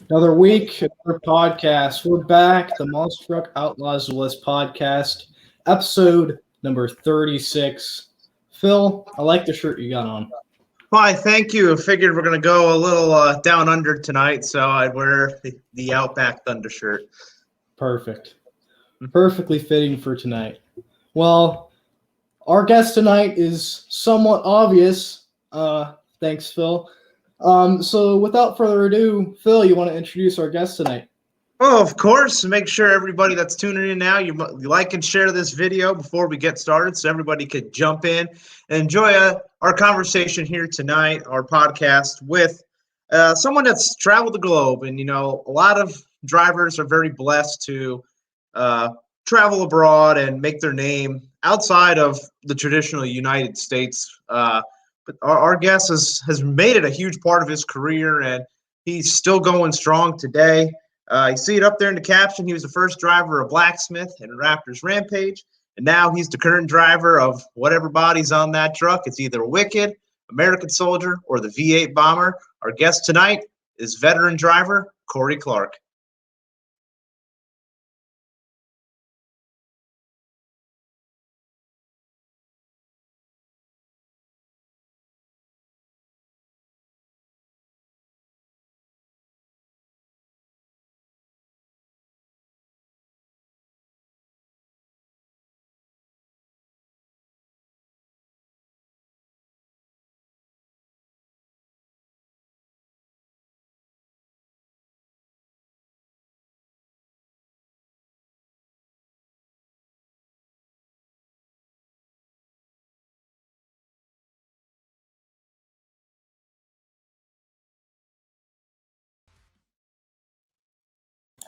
Another week, another podcast. We're back. The Monster Truck Outlaws List podcast, episode number 36. Phil, I like the shirt you got on. Why, thank you. I figured we're going to go a little down under tonight, so I'd wear the Outback Thunder shirt. Perfect. Perfectly fitting for tonight. Well, our guest tonight is somewhat obvious. Thanks, Phil. So without further ado, Phil, you want to introduce our guest tonight? Oh, of course. Make sure everybody that's tuning in now, you like and share this video before we get started so everybody could jump in and enjoy our conversation here tonight, our podcast with someone that's traveled the globe. And, a lot of drivers are very blessed to travel abroad and make their name outside of the traditional United States. But our guest has made it a huge part of his career, and he's still going strong today. You see it up there in the caption. He was the first driver of Blacksmith and Raptors Rampage, and now he's the current driver of whatever body's on that truck. It's either Wicked, American Soldier, or the V8 Bomber. Our guest tonight is veteran driver Corey Clark.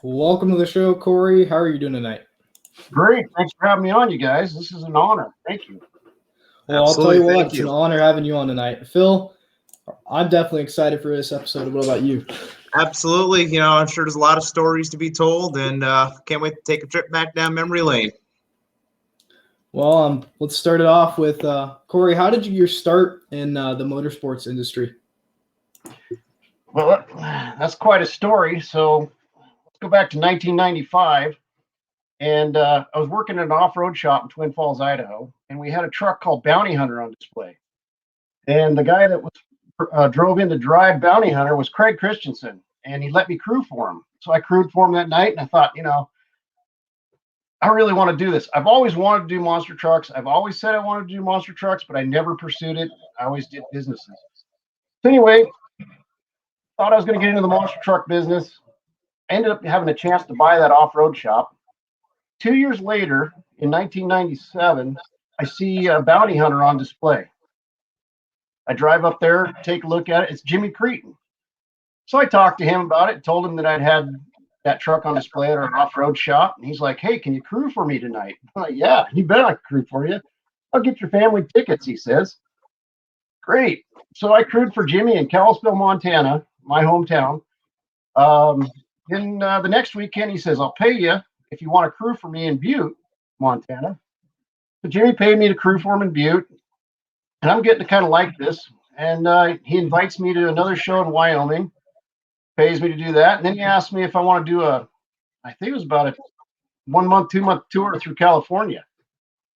Welcome to the show, Corey. How are you doing tonight? Great. Thanks for having me on, you guys. This is an honor. Thank you. Well, I'll tell you what, it's an honor having you on tonight. Phil, I'm definitely excited for this episode. What about you? Absolutely. I'm sure there's a lot of stories to be told, and can't wait to take a trip back down memory lane. Well, let's start it off with Corey. How did you get your start in the motorsports industry? Well, that's quite a story. So let's go back to 1995. And I was working in an off-road shop in Twin Falls, Idaho, and we had a truck called Bounty Hunter on display. And the guy that was drove in to drive Bounty Hunter was Kreg Christensen, and he let me crew for him. So I crewed for him that night, and I thought, I really want to do this. I've always wanted to do monster trucks. I've always said I wanted to do monster trucks, but I never pursued it. I always did businesses. So anyway, thought I was going to get into the monster truck business. I ended up having a chance to buy that off-road shop. 2 years later, in 1997, I see a Bounty Hunter on display. I drive up there, take a look at it. It's Jimmy Creten. So I talked to him about it, told him that I'd had that truck on display at our off-road shop. And he's like, "Hey, can you crew for me tonight?" I'm like, "Yeah, you bet I can crew for you. I'll get your family tickets," he says. Great. So I crewed for Jimmy in Kalispell, Montana, my hometown. Then the next weekend, he says, "I'll pay you if you want to crew for me in Butte, Montana." So Jimmy paid me to crew for him in Butte, and I'm getting to kind of like this. And he invites me to another show in Wyoming, pays me to do that. And then he asked me if I want to do I think it was about a 1 month, 2 month tour through California.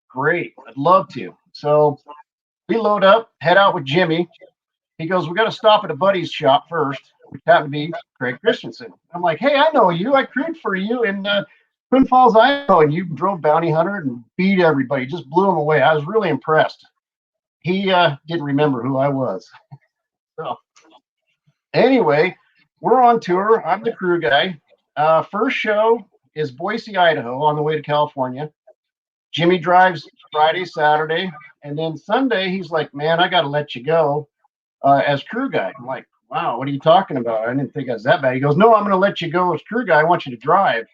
Great. I'd love to. So we load up, head out with Jimmy. He goes, "We got to stop at a buddy's shop first," which happened to be Kreg Christensen. I'm like, "Hey, I know you. I crewed for you in Twin Falls, Idaho, and you drove Bounty Hunter and beat everybody, just blew him away." I was really impressed. He didn't remember who I was. So anyway, we're on tour. I'm the crew guy. First show is Boise, Idaho, on the way to California. Jimmy drives Friday, Saturday, and then Sunday he's like, "Man, I got to let you go as crew guy." I'm like, "Wow, what are you talking about? I didn't think I was that bad." He goes, "No, I'm going to let you go as crew guy. I want you to drive."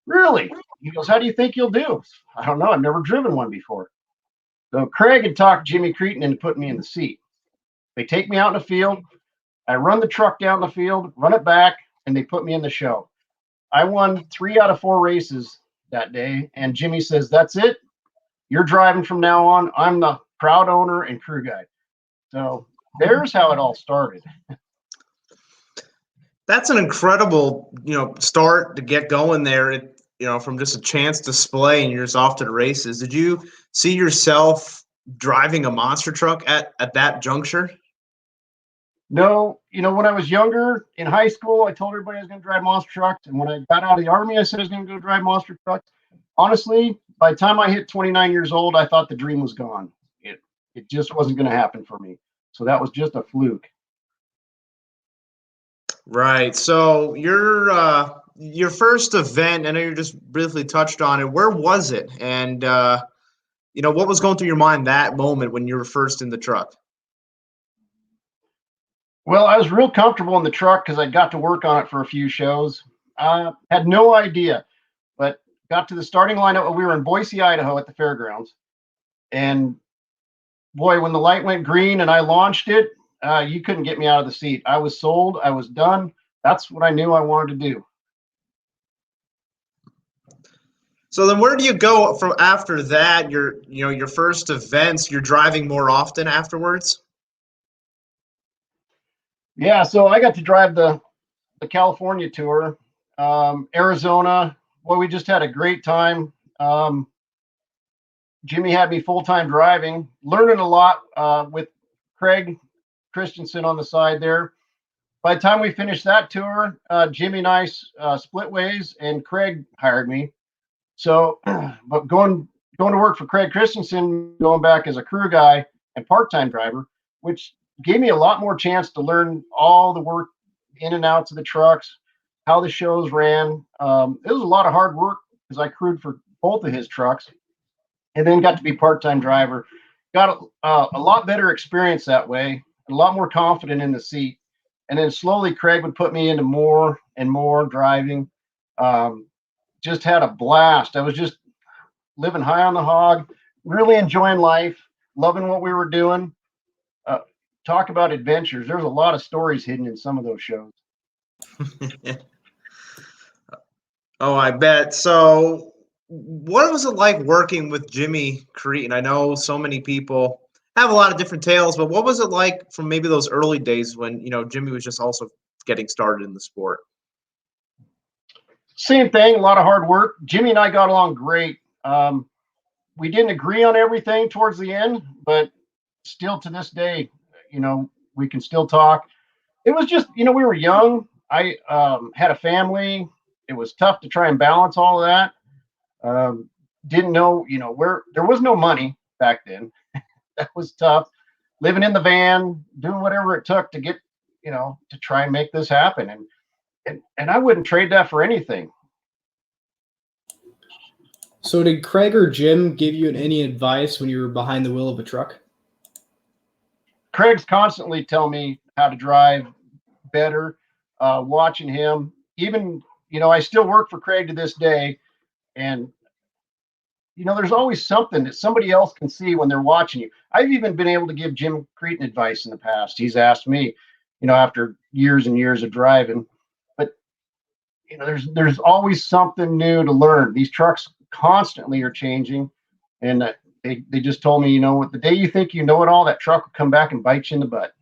"Really?" He goes, "How do you think you'll do?" "I don't know. I've never driven one before." So Kreg had talked Jimmy Creten into putting me in the seat. They take me out in the field. I run the truck down the field, run it back, and they put me in the show. I won 3 out of 4 races that day, and Jimmy says, "That's it. You're driving from now on. I'm the proud owner and crew guy." So there's how it all started. That's an incredible, start to get going there. From just a chance display and you're just off to the races. Did you see yourself driving a monster truck at that juncture? No, when I was younger in high school, I told everybody I was going to drive monster trucks. And when I got out of the Army, I said I was going to go drive monster trucks. Honestly, by the time I hit 29 years old, I thought the dream was gone. It just wasn't going to happen for me. So that was just a fluke. Right. So your first event, I know you just briefly touched on it. Where was it? And what was going through your mind that moment when you were first in the truck? Well, I was real comfortable in the truck because I got to work on it for a few shows. Had no idea, but got to the starting lineup. We were in Boise, Idaho at the fairgrounds. And boy, when the light went green and I launched it, you couldn't get me out of the seat. I was sold. I was done. That's what I knew I wanted to do. So then where do you go from after that? Your first events, you're driving more often afterwards? Yeah, so I got to drive the California tour, Arizona. Boy, we just had a great time. Jimmy had me full-time driving, learning a lot with Kreg Christensen on the side there. By the time we finished that tour, Jimmy and I split ways, and Kreg hired me. So, but going to work for Kreg Christensen, going back as a crew guy and part-time driver, which gave me a lot more chance to learn all the work in and outs of the trucks, how the shows ran. It was a lot of hard work because I crewed for both of his trucks, and then got to be part-time driver. Got a lot better experience that way, a lot more confident in the seat. And then slowly Kreg would put me into more and more driving. Just had a blast. I was just living high on the hog, really enjoying life, loving what we were doing. Talk about adventures. There's a lot of stories hidden in some of those shows. Oh, I bet. So what was it like working with Jimmy Creten? I know so many people have a lot of different tales, but what was it like from maybe those early days when, Jimmy was just also getting started in the sport? Same thing, a lot of hard work. Jimmy and I got along great. We didn't agree on everything towards the end, but still to this day, we can still talk. It was just, we were young. I had a family. It was tough to try and balance all of that. Didn't know, where there was no money back then. That was tough. Living in the van, doing whatever it took to get, to try and make this happen. And I wouldn't trade that for anything. So did Kreg or Jim give you any advice when you were behind the wheel of a truck? Kreg's constantly telling me how to drive better, watching him. Even, I still work for Kreg to this day. And, there's always something that somebody else can see when they're watching you. I've even been able to give Jim Creten advice in the past. He's asked me, after years and years of driving. But, there's always something new to learn. These trucks constantly are changing. And they just told me, what, the day you think you know it all, that truck will come back and bite you in the butt.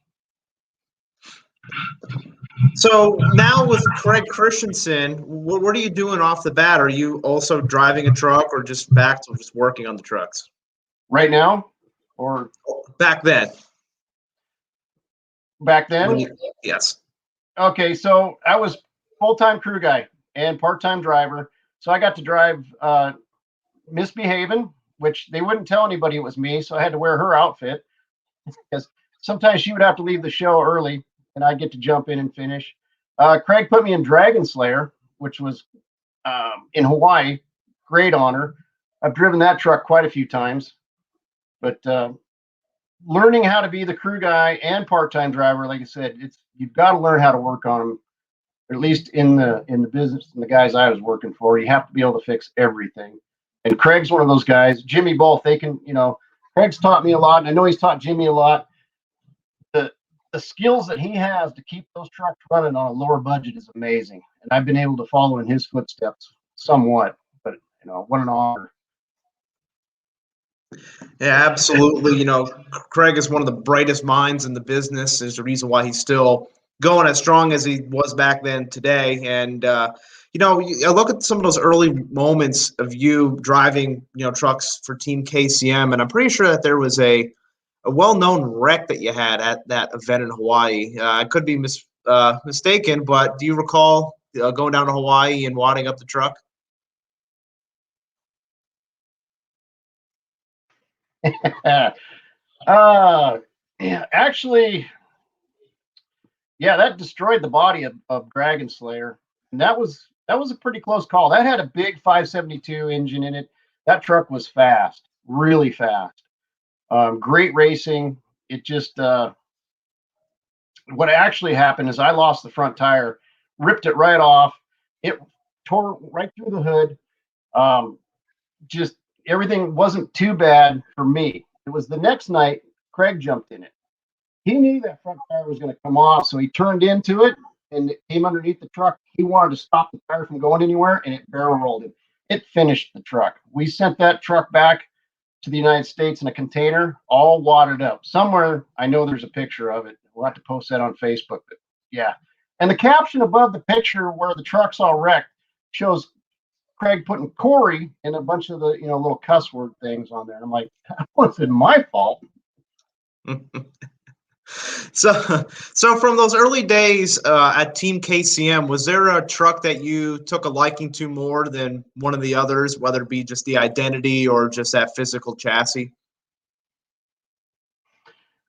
So now with Kreg Christensen, what are you doing off the bat? Are you also driving a truck or just back to just working on the trucks? Right now? Or back then? Back then? Yes. Okay, so I was full-time crew guy and part-time driver. So I got to drive Misbehaving, which they wouldn't tell anybody it was me. So I had to wear her outfit because sometimes she would have to leave the show early and I'd get to jump in and finish. Kreg put me in Dragon Slayer, which was in Hawaii. Great honor. I've driven that truck quite a few times. But learning how to be the crew guy and part-time driver, like I said, you've got to learn how to work on them. Or at least in the business and the guys I was working for, you have to be able to fix everything. And Kreg's one of those guys. Jimmy both. They can, Kreg's taught me a lot, and I know he's taught Jimmy a lot. The skills that he has to keep those trucks running on a lower budget is amazing. And I've been able to follow in his footsteps somewhat, but what an honor. Yeah, absolutely. Kreg is one of the brightest minds in the business. There's a reason why he's still going as strong as he was back then today. And I look at some of those early moments of you driving, trucks for Team KCM, and I'm pretty sure that there was a well-known wreck that you had at that event in Hawaii. I could be mistaken, but do you recall going down to Hawaii and wadding up the truck? Yeah, actually, yeah, that destroyed the body of Dragon Slayer, and that was a pretty close call. That had a big 572 engine in it. That truck was fast, really fast. Great racing. It just what actually happened is I lost the front tire, ripped it right off. It tore right through the hood. Just everything wasn't too bad for me. It was the next night, Kreg jumped in it. He knew that front tire was going to come off, so he turned into it and it came underneath the truck. He wanted to stop the tire from going anywhere, and it barrel rolled him. It finished the truck. We sent that truck back to the United States in a container, all wadded up. Somewhere, I know there's a picture of it. We'll have to post that on Facebook. But yeah. And the caption above the picture where the truck's all wrecked shows Kreg putting Corey in a bunch of the little cuss word things on there. I'm like, that wasn't my fault. So from those early days at Team KCM, was there a truck that you took a liking to more than one of the others, whether it be just the identity or just that physical chassis?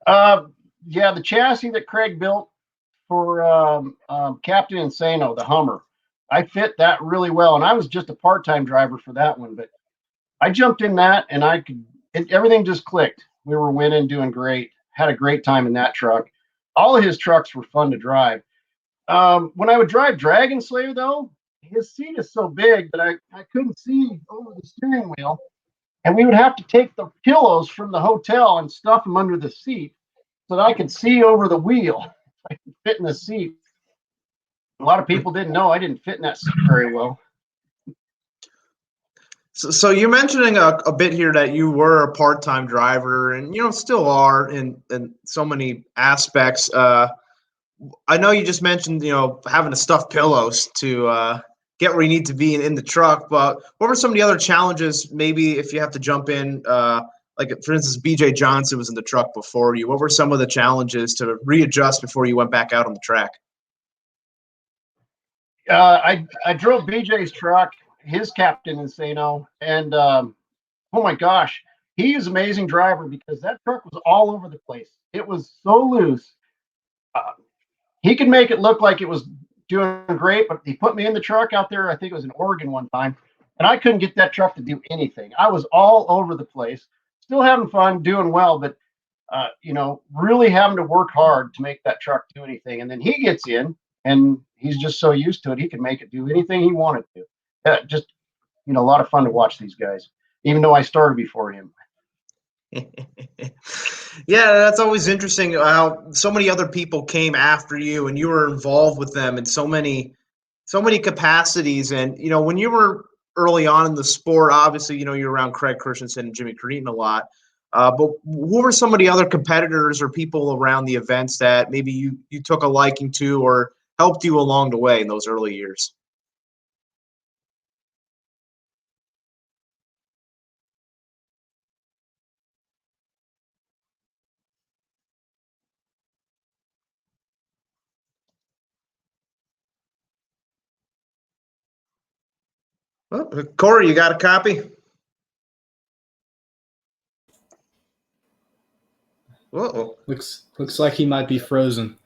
Yeah, the chassis that Kreg built for Captain Insano, the Hummer, I fit that really well, and I was just a part-time driver for that one, but I jumped in that, and everything just clicked. We were winning, doing great. Had a great time in that truck. All of his trucks were fun to drive. When I would drive Dragon Slayer, though, his seat is so big that I couldn't see over the steering wheel. And we would have to take the pillows from the hotel and stuff them under the seat so that I could see over the wheel. I could fit in the seat. A lot of people didn't know I didn't fit in that seat very well. So you're mentioning a bit here that you were a part-time driver and, still are in so many aspects. I know you just mentioned, having to stuff pillows to get where you need to be in the truck, but what were some of the other challenges, maybe if you have to jump in, like, for instance, BJ Johnson was in the truck before you. What were some of the challenges to readjust before you went back out on the track? I drove BJ's truck, his Captain Insano, and oh my gosh, he is an amazing driver because that truck was all over the place. It was so loose. He could make it look like it was doing great, but he put me in the truck out there. I think it was in Oregon one time, and I couldn't get that truck to do anything. I was all over the place, still having fun, doing well, but really having to work hard to make that truck do anything. And then he gets in, and he's just so used to it, he could make it do anything he wanted to. Just a lot of fun to watch these guys, even though I started before him. Yeah, that's always interesting how so many other people came after you and you were involved with them in so many capacities. And, when you were early on in the sport, obviously, you're around Kreg Christensen and Jimmy Creten a lot. But who were some of the other competitors or people around the events that maybe you took a liking to or helped you along the way in those early years? Well, Corey, you got a copy? Uh-oh. Looks like he might be frozen.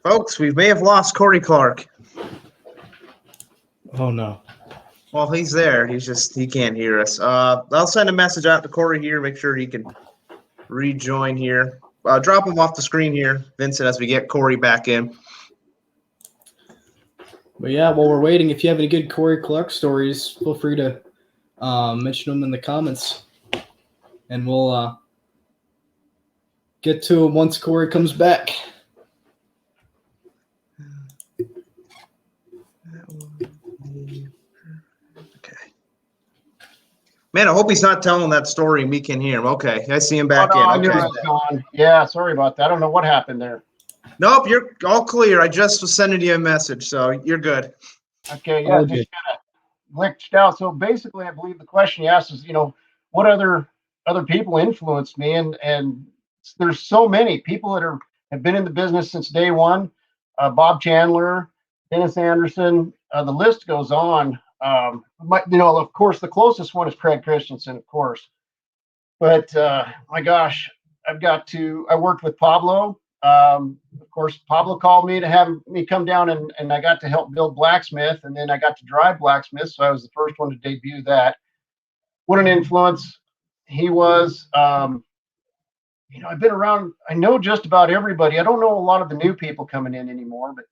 Folks, we may have lost Corey Clark. Oh no. Well, he's there. He can't hear us. I'll send a message out to Corey here, make sure he can rejoin here. Drop him off the screen here, Vincent, as we get Corey back in. But yeah, while we're waiting, if you have any good Corey Clark stories, feel free to mention them in the comments, and we'll get to them once Corey comes back. Okay. Man, I hope he's not telling that story and we can hear him. Okay, I see him back in. I knew Okay. it was gone. Yeah, sorry about that. I don't know what happened there. Nope, you're all clear. I just was sending you a message, so you're good. Okay, yeah, All just good. kind of glitched out. So basically, I believe the question you asked is, what other people influenced me, and there's so many people that have been in the business since day one. Bob Chandler, Dennis Anderson, the list goes on. Of course, the closest one is Kreg Christensen, of course. But my gosh, I worked with Pablo. Of course, Pablo called me to have me come down and I got to help build Blacksmith, and then I got to drive Blacksmith. So I was the first one to debut that. What an influence he was. I've been around, I know just about everybody. I don't know a lot of the new people coming in anymore, but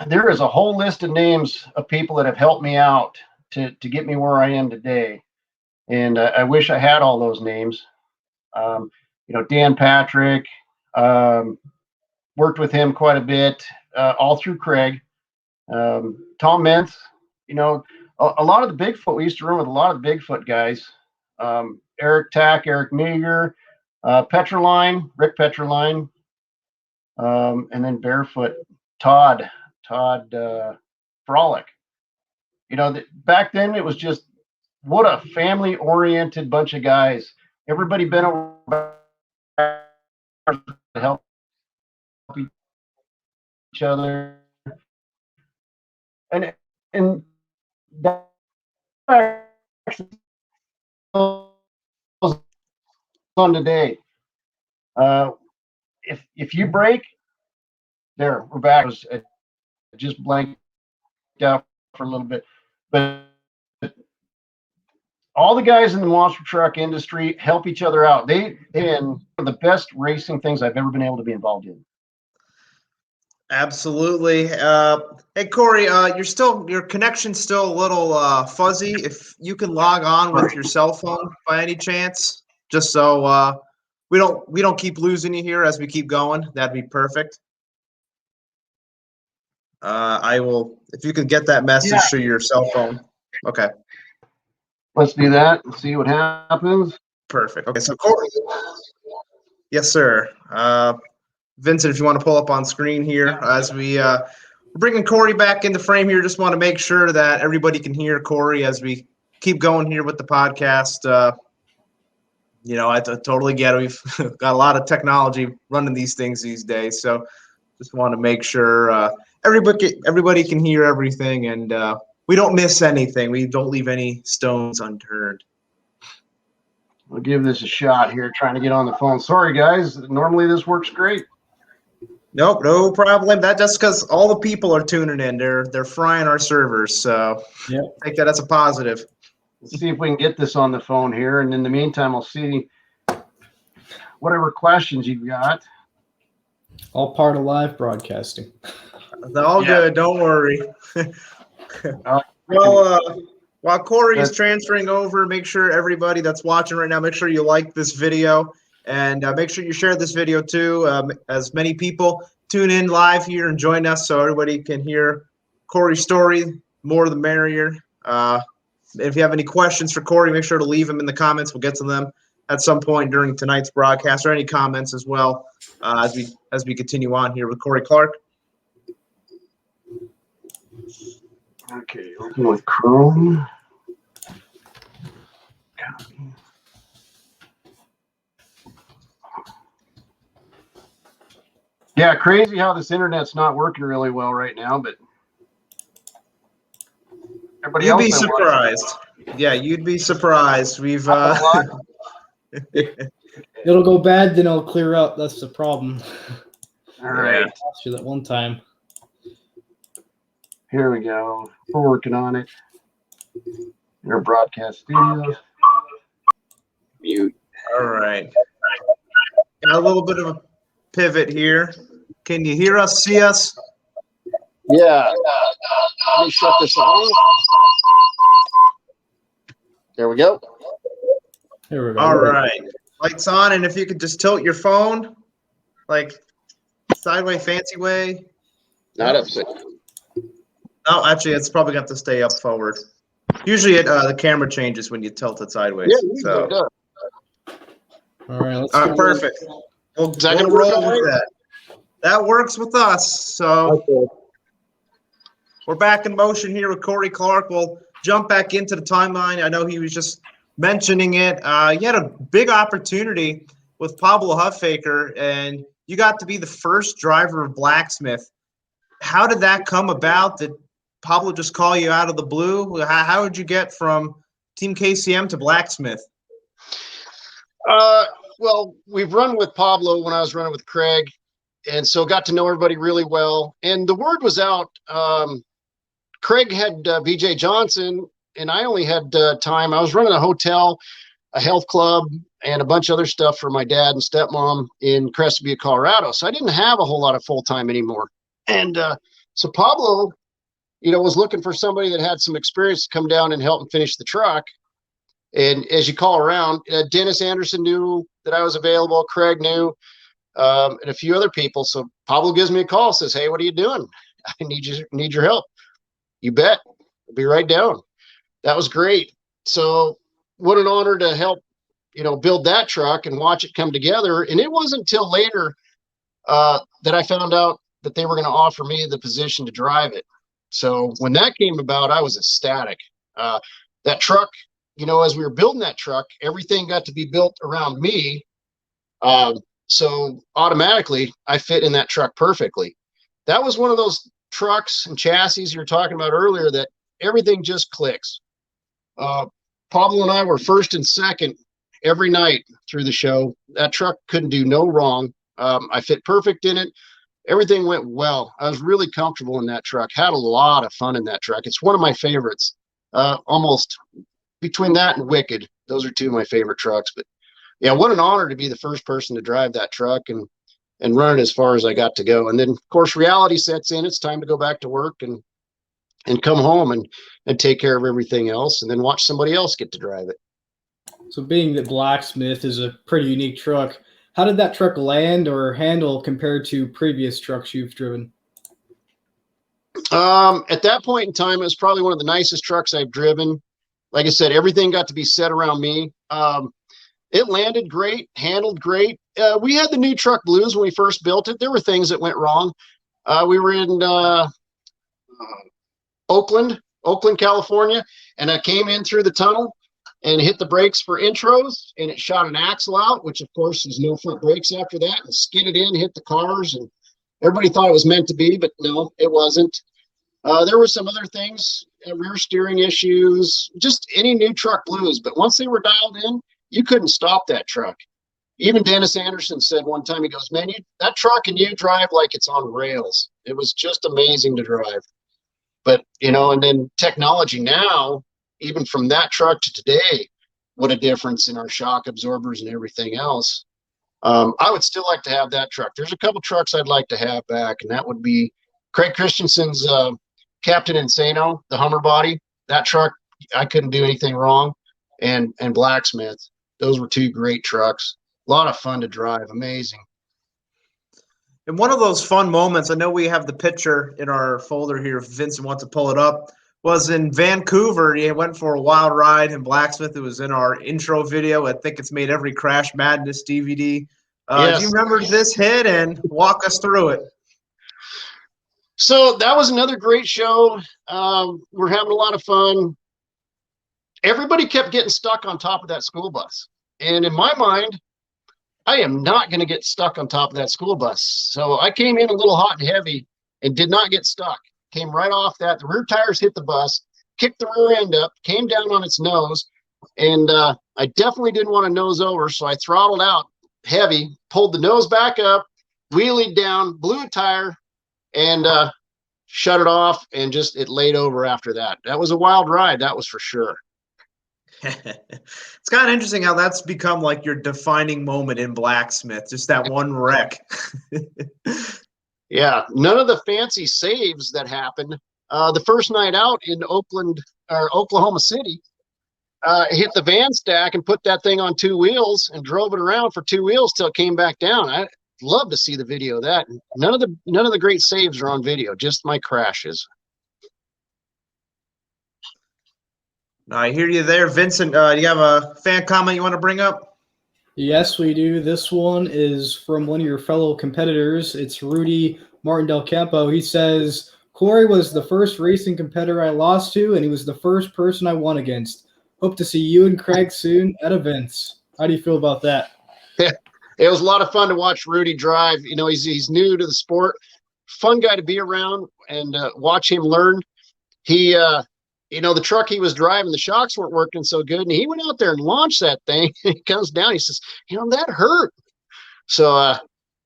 there is a whole list of names of people that have helped me out to get me where I am today. And I wish I had all those names. Dan Patrick, worked with him quite a bit, all through Kreg. Tom Mentz, a lot of the Bigfoot, we used to run with a lot of the Bigfoot guys. Eric Tack, Eric Meager, Rick Petroline, and then Barefoot, Todd Frolic. Back then it was just, what a family-oriented bunch of guys. Everybody been over to help each other, and that actually goes on today. If you break, we're back. I just blanked out for a little bit, but all the guys in the monster truck industry help each other out. They are the best racing things I've ever been able to be involved in. Absolutely. Hey, Corey, your connection's still a little fuzzy. If you can log on with your cell phone by any chance, just so we don't keep losing you here as we keep going, that'd be perfect. I will, if you could get that message through your cell phone. Okay. Let's do that and see what happens. Perfect. Okay, so Corey. Yes, sir. Vincent, if you want to pull up on screen here as we're bringing Corey back into frame here. Just want to make sure that everybody can hear Corey as we keep going here with the podcast. I totally get it. We've got a lot of technology running these things these days, so just want to make sure everybody can hear everything, and we don't miss anything. We don't leave any stones unturned. I'll give this a shot here, trying to get on the phone. Sorry, guys. Normally this works great. Nope, no problem. That's just because all the people are tuning in. They're frying our servers, so take that as a positive. Let's see if we can get this on the phone here, and in the meantime, I'll see whatever questions you've got. All part of live broadcasting. All good. Don't worry. While Corey is transferring over, make sure everybody that's watching right now, make sure you like this video, and make sure you share this video too. As many people tune in live here and join us, so everybody can hear Corey's story. More the merrier. If you have any questions for Corey, make sure to leave them in the comments. We'll get to them at some point during tonight's broadcast, or any comments as well as we continue on here with Corey Clark. Okay, open with Chrome. Copy. Yeah, crazy how this internet's not working really well right now, but everybody else. You'd be surprised. Yeah, you'd be surprised. We've It'll go bad, then it'll clear up. That's the problem. All right. I lost you that one time. Here we go. We're working on it. Your broadcast studios. Mute. All right. Got a little bit of a pivot here. Can you hear us, see us? Yeah. Let me shut this on. There we go. Here we go. All right. Lights on, and if you could just tilt your phone, like sideways, fancy way. Not upside. No, actually, it's probably got to stay up forward. Usually, the camera changes when you tilt it sideways. Yeah, so. good. All right, let's Perfect. We'll Is that going to work roll all with right? that. That works with us. So Okay. we're back in motion here with Corey Clark. We'll jump back into the timeline. I know he was just mentioning it. You had a big opportunity with Pablo Huffaker, and you got to be the first driver of Blacksmith. How did that come about? Did Pablo just call you out of the blue? How did you get from Team KCM to Blacksmith? Well, we've run with Pablo when I was running with Kreg, and so got to know everybody really well. And the word was out. Kreg had BJ Johnson, and I only had time. I was running a hotel, a health club, and a bunch of other stuff for my dad and stepmom in Crested Butte, Colorado. So I didn't have a whole lot of full time anymore. And so Pablo, was looking for somebody that had some experience to come down and help him finish the truck. And as you call around, Dennis Anderson knew that I was available. Kreg knew, and a few other people. So Pablo gives me a call, says, "Hey, what are you doing? I need your help." You bet. I'll be right down. That was great. So what an honor to help, build that truck and watch it come together. And it wasn't until later that I found out that they were going to offer me the position to drive it. So when that came about, I was ecstatic. That truck, as we were building that truck, everything got to be built around me. So automatically I fit in that truck perfectly. That was one of those trucks and chassis you were talking about earlier that everything just clicks. Pablo and I were first and second every night through the show. That truck couldn't do no wrong. I fit perfect in it. Everything went well. I was really comfortable in that truck. Had a lot of fun in that truck. It's one of my favorites. Almost between that and Wicked, those are two of my favorite trucks. But yeah, what an honor to be the first person to drive that truck and run it as far as I got to go. And then of course reality sets in. It's time to go back to work and come home and take care of everything else, and then watch somebody else get to drive it. So being that Blacksmith is a pretty unique truck, how did that truck land or handle compared to previous trucks you've driven? At that point in time, it was probably one of the nicest trucks I've driven. Like I said, everything got to be set around me. It landed great, handled great. We had the new truck blues when we first built it. There were things that went wrong. We were in Oakland, California, and I came in through the tunnel and hit the brakes for intros, and it shot an axle out, which of course there's no front brakes after that, and skidded in, hit the cars, and everybody thought it was meant to be, but no, it wasn't. There were some other things, rear steering issues, just any new truck blues, but once they were dialed in, you couldn't stop that truck. Even Dennis Anderson said one time, he goes, "Man, that truck and you drive like it's on rails." It was just amazing to drive. But, and then technology now, even from that truck to today, what a difference in our shock absorbers and everything else. I would still like to have that truck. There's a couple trucks I'd like to have back, and that would be Kreg Christensen's Captain Insano, the Hummer body. That truck, I couldn't do anything wrong. And Blacksmith. Those were two great trucks. A lot of fun to drive. Amazing. And one of those fun moments, I know we have the picture in our folder here, if Vincent wants to pull it up, was in Vancouver. He went for a wild ride in Blacksmith. It was in our intro video. I think it's made every Crash Madness DVD. Yes. Do you remember this hit, and walk us through it? So that was another great show. We're having a lot of fun. Everybody kept getting stuck on top of that school bus. And in my mind, I am not going to get stuck on top of that school bus. So I came in a little hot and heavy and did not get stuck. Came right off that. The rear tires hit the bus, kicked the rear end up, came down on its nose. And I definitely didn't want to nose over. So I throttled out heavy, pulled the nose back up, wheelied down, blew a tire, and shut it off. And just it laid over after that. That was a wild ride. That was for sure. It's kind of interesting how that's become like your defining moment in Blacksmith, just that one wreck. Yeah, none of the fancy saves that happened. The first night out in Oakland or Oklahoma City, hit the van stack and put that thing on two wheels and drove it around for two wheels till it came back down. I'd love to see the video of that. None of the great saves are on video, just my crashes. I hear you there, Vincent. Do you have a fan comment you want to bring up? Yes, we do. This one is from one of your fellow competitors. It's Rudy Martin Del Campo. He says, Corey was the first racing competitor I lost to, and he was the first person I won against. Hope to see you and Kreg soon at events. How do you feel about that? Yeah, it was a lot of fun to watch Rudy drive. You know, he's new to the sport. Fun guy to be around and watch him learn. He, the truck he was driving, the shocks weren't working so good, and he went out there and launched that thing. He comes down, he says, that hurt. So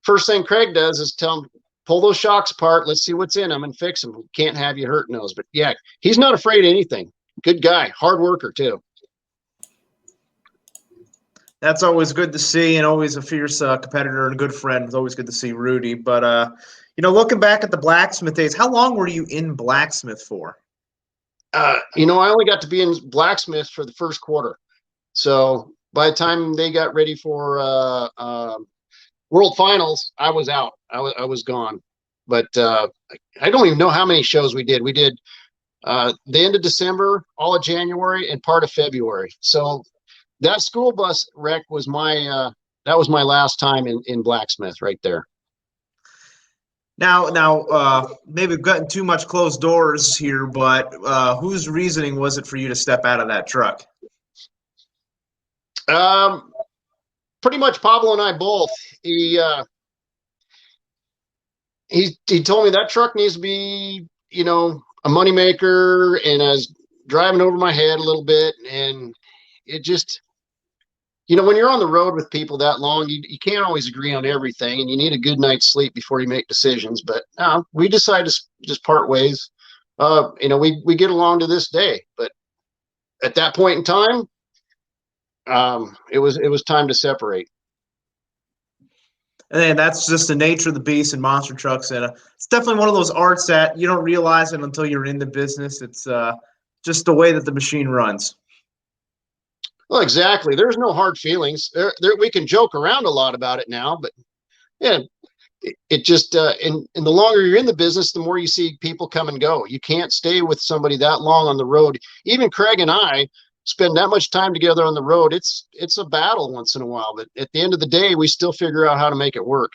first thing Kreg does is tell him, pull those shocks apart. Let's see what's in them and fix them. Can't have you hurting those. But yeah, he's not afraid of anything. Good guy, hard worker too. That's always good to see, and always a fierce competitor and a good friend. It's always good to see Rudy. But, looking back at the Blacksmith days, how long were you in Blacksmith for? I only got to be in Blacksmith for the first quarter. So by the time they got ready for World Finals, I was out. I was gone. But I don't even know how many shows we did. We did the end of December, all of January, and part of February. So that school bus wreck was my last time in Blacksmith right there. Now, maybe we've gotten too much closed doors here, but whose reasoning was it for you to step out of that truck? Pretty much Pablo and I both. He told me that truck needs to be, a moneymaker, and I was driving over my head a little bit, and it just, when you're on the road with people that long, you can't always agree on everything, and you need a good night's sleep before you make decisions. But we decided to just part ways. We get along to this day, but at that point in time, it was time to separate. And that's just the nature of the beast in monster trucks, and it's definitely one of those arts that you don't realize it until you're in the business. It's just the way that the machine runs. Well, exactly. There's no hard feelings. We can joke around a lot about it now, but yeah, it just and the longer you're in the business, the more you see people come and go. You can't stay with somebody that long on the road. Even Kreg and I spend that much time together on the road. It's a battle once in a while, but at the end of the day, we still figure out how to make it work.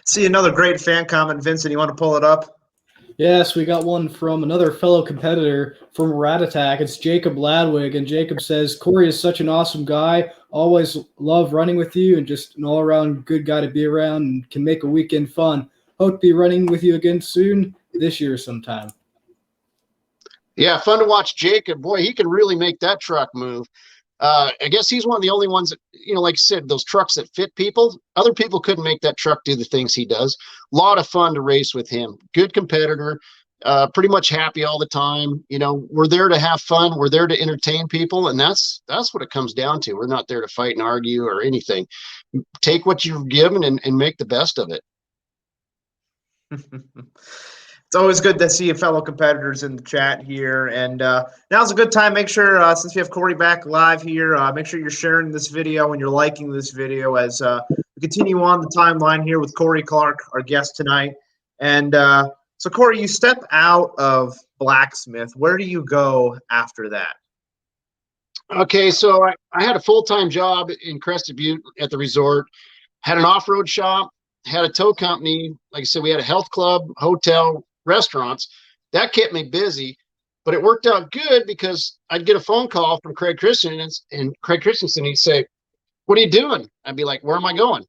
See another great fan comment, Vincent. You want to pull it up? Yes, we got one from another fellow competitor from Rat Attack. It's Jacob Ladwig, and Jacob says, Corey is such an awesome guy. Always love running with you, and just an all-around good guy to be around, and can make a weekend fun. Hope to be running with you again soon, this year sometime. Yeah, fun to watch Jacob. Boy, he can really make that truck move. I guess he's one of the only ones that, like I said, those trucks that fit people. Other people couldn't make that truck do the things he does. A lot of fun to race with him. Good competitor, pretty much happy all the time. We're there to have fun. We're there to entertain people, and that's what it comes down to. We're not there to fight and argue or anything. Take what you're given and make the best of it. It's always good to see fellow competitors in the chat here. And now's a good time. Make sure, since we have Corey back live here, make sure you're sharing this video and you're liking this video as we continue on the timeline here with Corey Clark, our guest tonight. And so, Corey, you step out of Blacksmith. Where do you go after that? Okay, so I had a full-time job in Crested Butte at the resort, had an off-road shop, had a tow company. Like I said, we had a health club, hotel, restaurants. That kept me busy, but it worked out good because I'd get a phone call from Kreg Christensen, and Kreg Christensen, he'd say, what are you doing? I'd be like, where am I going?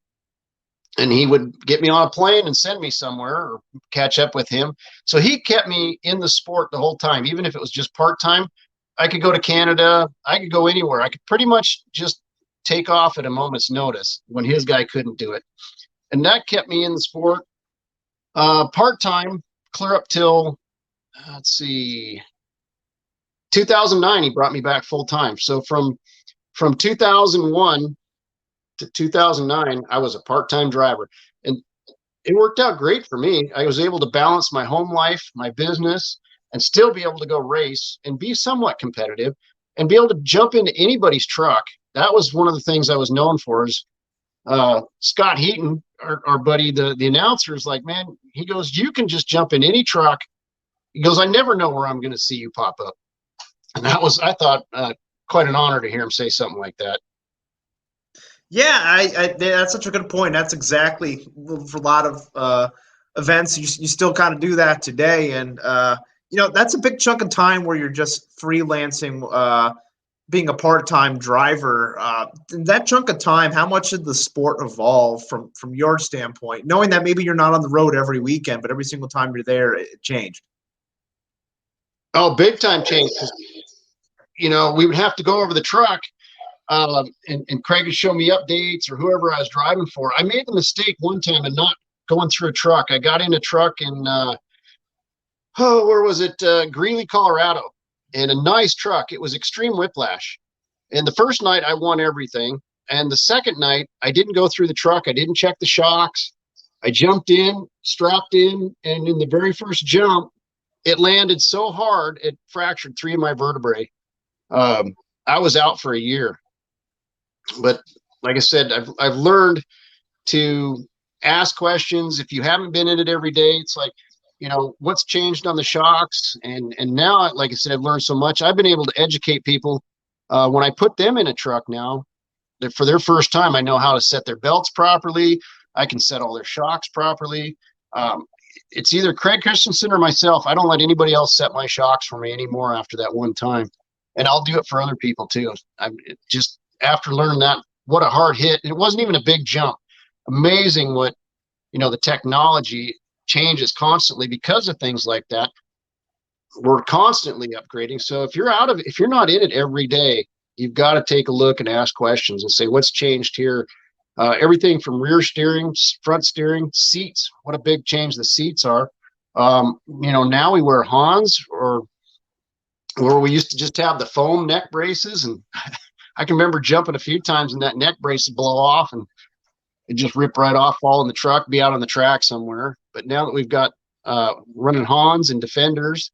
And he would get me on a plane and send me somewhere or catch up with him. So he kept me in the sport the whole time. Even if it was just part-time, I could go to Canada. I could go anywhere. I could pretty much just take off at a moment's notice when his guy couldn't do it. And that kept me in the sport part-time, clear up till, 2009, he brought me back full-time. So from 2001 to 2009, I was a part-time driver. And it worked out great for me. I was able to balance my home life, my business, and still be able to go race and be somewhat competitive and be able to jump into anybody's truck. That was one of the things I was known for is Scott Heaton, our buddy, the announcer, is like, man, he goes, you can just jump in any truck. He goes, I never know where I'm going to see you pop up. And that was, I thought, quite an honor to hear him say something like that. Yeah, that's such a good point. That's exactly for a lot of events. You still kind of do that today, and that's a big chunk of time where you're just freelancing, being a part-time driver. That chunk of time, how much did the sport evolve from your standpoint, knowing that maybe you're not on the road every weekend, but every single time you're there, it changed? Oh, big time change. We would have to go over the truck. And Kreg would show me updates, or whoever I was driving for. I made the mistake one time of not going through a truck. I got in a truck in, where was it? Greeley, Colorado, and a nice truck. It was extreme whiplash. And the first night I won everything. And the second night I didn't go through the truck. I didn't check the shocks. I jumped in, strapped in, and in the very first jump, it landed so hard it fractured 3 of my vertebrae. I was out for a year. But like I said, I've learned to ask questions. If you haven't been in it every day, it's like, what's changed on the shocks? And now, like I said, I've learned so much. I've been able to educate people when I put them in a truck now. That for their first time, I know how to set their belts properly. I can set all their shocks properly. It's either Kreg Christensen or myself. I don't let anybody else set my shocks for me anymore after that one time. And I'll do it for other people too. After learning that, what a hard hit. And it wasn't even a big jump. Amazing what, the technology changes constantly because of things like that. We're constantly upgrading. So if you're not in it every day, you've got to take a look and ask questions and say, what's changed here? Everything from rear steering, front steering, seats. What a big change the seats are. Now we wear Hans, or we used to just have the foam neck braces, and I can remember jumping a few times and that neck brace would blow off and it just rip right off, fall in the truck, be out on the track somewhere. But now that we've got running Hans and Defenders,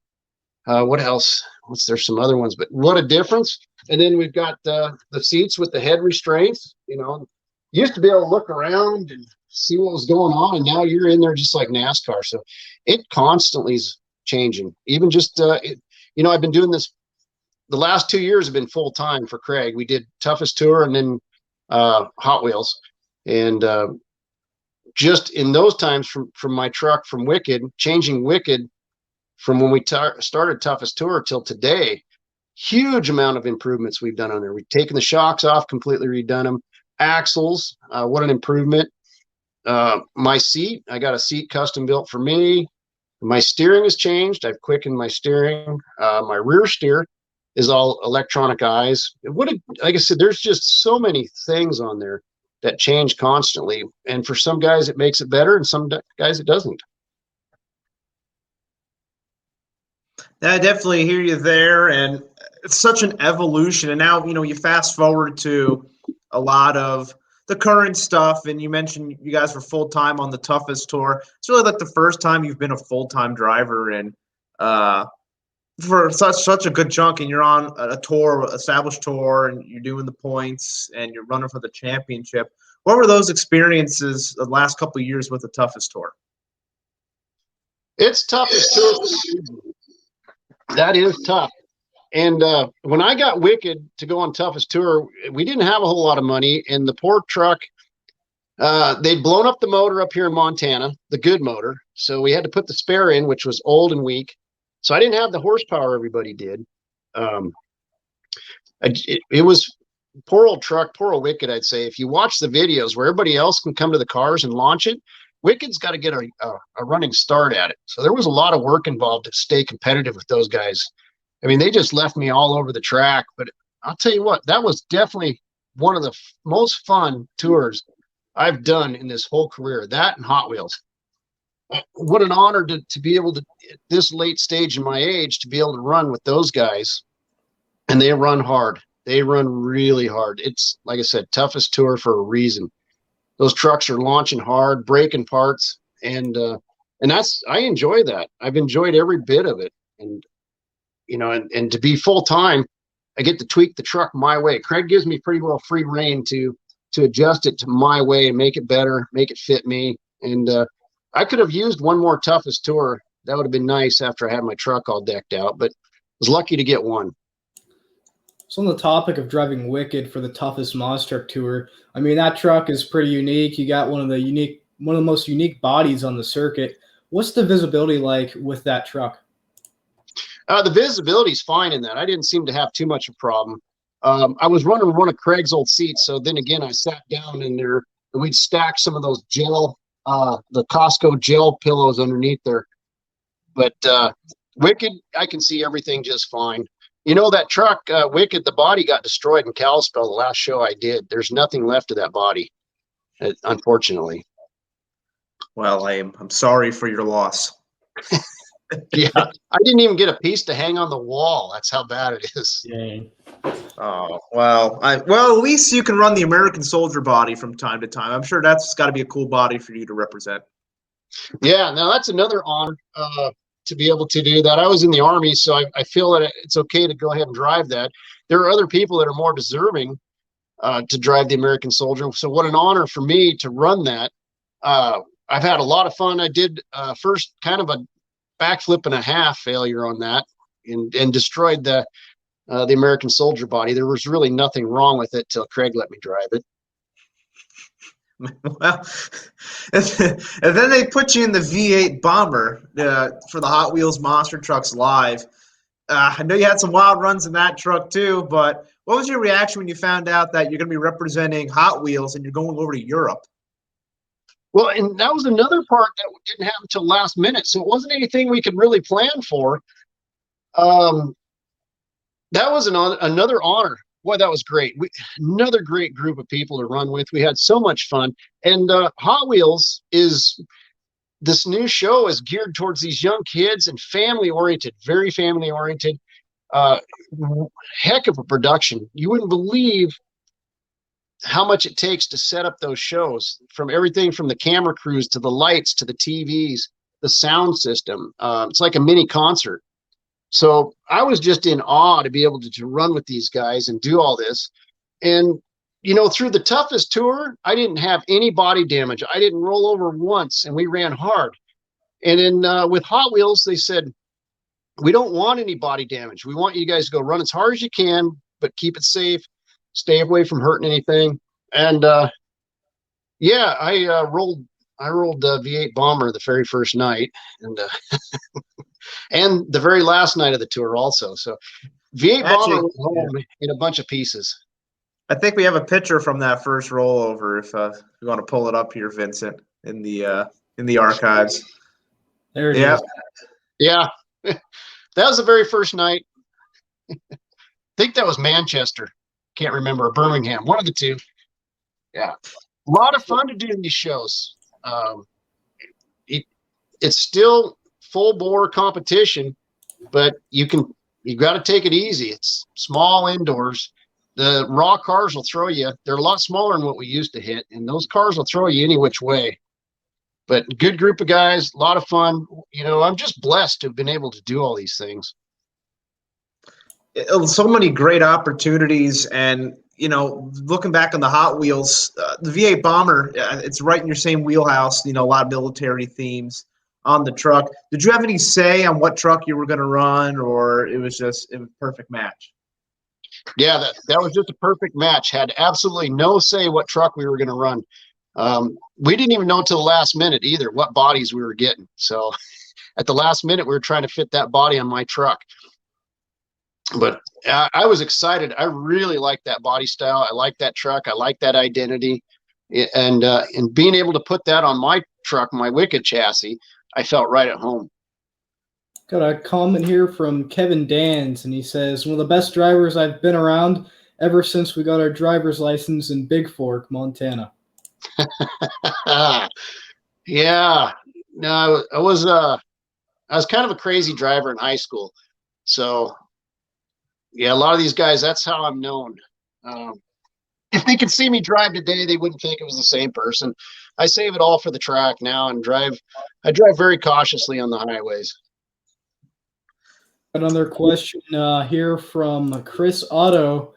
what else? There's some other ones, but what a difference. And then we've got the seats with the head restraints. Used to be able to look around and see what was going on, and now you're in there just like NASCAR. So it constantly is changing. Even just, I've been doing this. The last 2 years have been full time for Kreg. We did Toughest Tour and then Hot Wheels, and just in those times from my truck from Wicked, changing Wicked from when we started Toughest Tour till today, huge amount of improvements we've done on there. We've taken the shocks off, completely redone them. Axles, what an improvement. My seat, I got a seat custom built for me. My steering has changed. I've quickened my steering. My rear steer is all electronic eyes. Like I said, there's just so many things on there that change constantly. And for some guys, it makes it better, and some guys, it doesn't. I definitely hear you there. And it's such an evolution. And now, you fast forward to a lot of the current stuff. And you mentioned you guys were full-time on the Toughest Tour. It's really like the first time you've been a full-time driver, and for such a good chunk, and you're on a tour, established tour, and you're doing the points and you're running for the championship. What were those experiences the last couple of years with the Toughest Tour? It's Toughest Tour. That is tough. And when I got Wicked to go on Toughest Tour, we didn't have a whole lot of money, and the poor truck, they'd blown up the motor up here in Montana, the good motor. So we had to put the spare in, which was old and weak. So I didn't have the horsepower everybody did. It was poor old truck, poor old Wicked, I'd say. If you watch the videos where everybody else can come to the cars and launch it, Wicked's got to get a running start at it. So there was a lot of work involved to stay competitive with those guys. I mean, they just left me all over the track. But I'll tell you what, that was definitely one of the most fun tours I've done in this whole career. That and Hot Wheels. What an honor to be able to, at this late stage in my age, to be able to run with those guys. And they run hard. They run really hard. It's, like I said, Toughest Tour for a reason. Those trucks are launching hard, breaking parts. And I enjoy that. I've enjoyed every bit of it. And, and to be full time, I get to tweak the truck my way. Kreg gives me pretty well free rein to adjust it to my way and make it better, make it fit me. And, I could have used one more Toughest Tour. That would have been nice after I had my truck all decked out, but I was lucky to get one. So on the topic of driving Wicked for the toughest monster truck tour, I mean that truck is pretty unique. You got one of the most unique bodies on the circuit. What's the visibility like with that truck? The visibility is fine in that. I didn't seem to have too much of a problem. I was running one of Craig's old seats, so then again, I sat down in there and we'd stack some of those gel, the Costco gel pillows underneath there. But Wicked, I can see everything just fine. You know, that truck, Wicked, the body got destroyed in Kalispell the last show I did. There's nothing left of that body, unfortunately. Well, I'm sorry for your loss. Yeah, I didn't even get a piece to hang on the wall. That's how bad it is. Dang. Oh, well, at least you can run the American Soldier body from time to time. I'm sure that's got to be a cool body for you to represent. Yeah, now that's another honor to be able to do that. I was in the Army, so I feel that it's okay to go ahead and drive that. There are other people that are more deserving to drive the American Soldier. So what an honor for me to run that. I've had a lot of fun. I did first kind of a backflip and a half failure on that and destroyed the American Soldier body. There was really nothing wrong with it till Kreg let me drive it. Well, and then they put you in the V8 Bomber for the Hot Wheels Monster Trucks Live. I know you had some wild runs in that truck too, but what was your reaction when you found out that you're going to be representing Hot Wheels and you're going over to Europe? Well, and that was another part that didn't happen until last minute, so it wasn't anything we could really plan for. That was another honor. Boy, that was great. Another great group of people to run with. We had so much fun. And Hot Wheels this new show is geared towards these young kids and family-oriented, very family-oriented. Heck of a production. You wouldn't believe how much it takes to set up those shows, from everything from the camera crews to the lights to the TVs, the sound system. It's like a mini concert. So I was just in awe to be able to run with these guys and do all this. And, you know, through the toughest tour, I didn't have any body damage. I didn't roll over once, and we ran hard. And then with Hot Wheels, they said, we don't want any body damage. We want you guys to go run as hard as you can, but keep it safe. Stay away from hurting anything. And yeah, I rolled the V8 Bomber the very first night, and and the very last night of the tour also. So V8 Bomber went home in a bunch of pieces. I think we have a picture from that first rollover. If you want to pull it up here, Vincent, in the archives. There it is. Yeah, that was the very first night. I think that was Manchester. Can't remember, or Birmingham, one of the two. Yeah, a lot of fun to do these shows. It's still full bore competition, but you got to take it easy. It's small indoors. The raw cars will throw you. They're a lot smaller than what we used to hit, and those cars will throw you any which way. But good group of guys, a lot of fun. You know, I'm just blessed to have been able to do all these things. So many great opportunities, and you know, looking back on the Hot Wheels, the V8 Bomber, it's right in your same wheelhouse. You know, a lot of military themes on the truck. Did you have any say on what truck you were going to run, or it was a perfect match? Yeah, that was just a perfect match. Had absolutely no say what truck we were going to run. We didn't even know till the last minute either what bodies we were getting. So at the last minute, we were trying to fit that body on my truck. But I was excited. I really liked that body style. I like that truck. I like that identity. And being able to put that on my truck, my Wicked chassis, I felt right at home. Got a comment here from Kevin Dans, and he says, one of the best drivers I've been around ever since we got our driver's license in Big Fork, Montana. Yeah. No, I was kind of a crazy driver in high school. So yeah, a lot of these guys, that's how I'm known. If they could see me drive today, they wouldn't think it was the same person. I save it all for the track now and I drive very cautiously on the highways. Another question here from Chris Otto,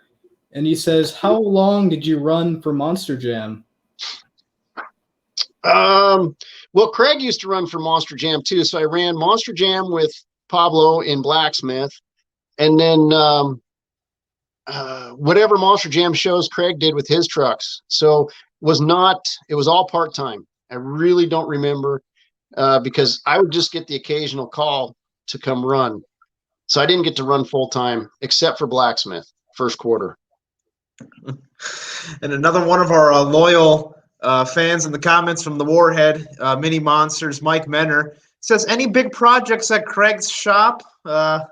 and he says, how long did you run for Monster Jam? Well, Kreg used to run for Monster Jam too. So I ran Monster Jam with Pablo in Blacksmith. And then whatever Monster Jam shows Kreg did with his trucks. So it was all part-time. I really don't remember because I would just get the occasional call to come run. So I didn't get to run full-time except for Blacksmith first quarter. And another one of our loyal fans in the comments from the Warhead, Mini Monsters, Mike Menner, says, any big projects at Kreg's shop? At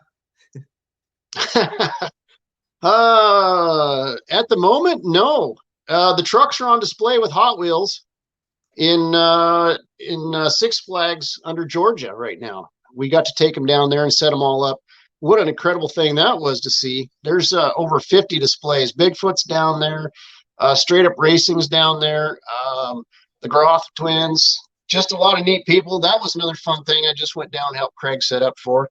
the moment, no. The trucks are on display with Hot Wheels in Six Flags under Georgia right now. We got to take them down there and set them all up. What an incredible thing that was to see. There's over 50 displays. Bigfoot's down there. Straight Up Racing's down there. The Groth twins. Just a lot of neat people. That was another fun thing I just went down and helped Kreg set up for.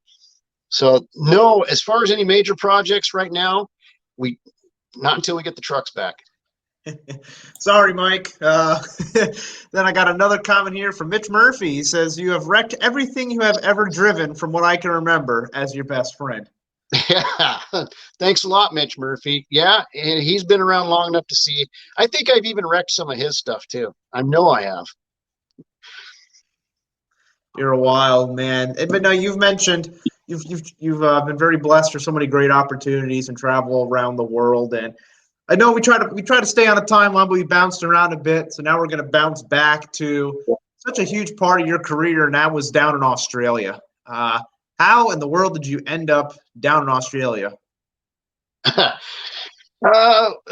So no, as far as any major projects right now, not until we get the trucks back. Sorry, Mike. Then I got another comment here from Mitch Murphy. He says, you have wrecked everything you have ever driven from what I can remember as your best friend. Yeah. Thanks a lot, Mitch Murphy. Yeah, and he's been around long enough to see. I think I've even wrecked some of his stuff too. I know I have. You're a wild man. But no, you've mentioned you've been very blessed for so many great opportunities and travel around the world. And I know we try to stay on a timeline, but we bounced around a bit. So now we're going to bounce back to such a huge part of your career, and that was down in Australia. How in the world did you end up down in Australia?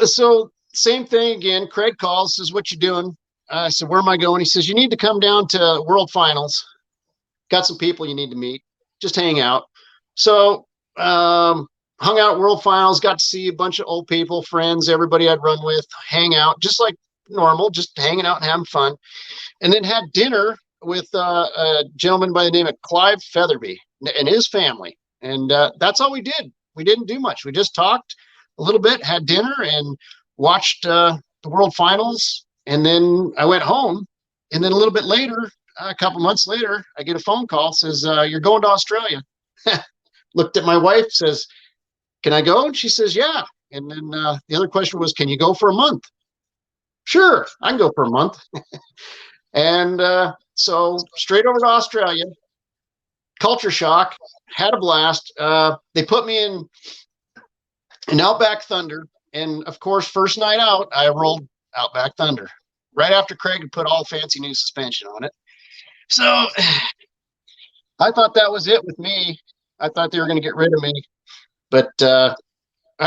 So same thing again. Kreg calls, says, what you doing? I said, where am I going? He says, you need to come down to World Finals. Got some people you need to meet. Just hang out. So hung out at World Finals, got to see a bunch of old people, friends, everybody I'd run with, hang out, just like normal, just hanging out and having fun. And then had dinner with a gentleman by the name of Clive Featherby and his family. And that's all we did. We didn't do much. We just talked a little bit, had dinner, and watched the World Finals. And then I went home. And then a little bit later, a couple months later, I get a phone call, says, you're going to Australia. Looked at my wife, says, can I go? And she says, yeah. And then the other question was, can you go for a month? Sure, I can go for a month. And so straight over to Australia, culture shock, had a blast. They put me in an Outback Thunder. And of course, first night out, I rolled Outback Thunder right after Kreg had put all fancy new suspension on it. So I thought that was it with me. I thought they were going to get rid of me. But I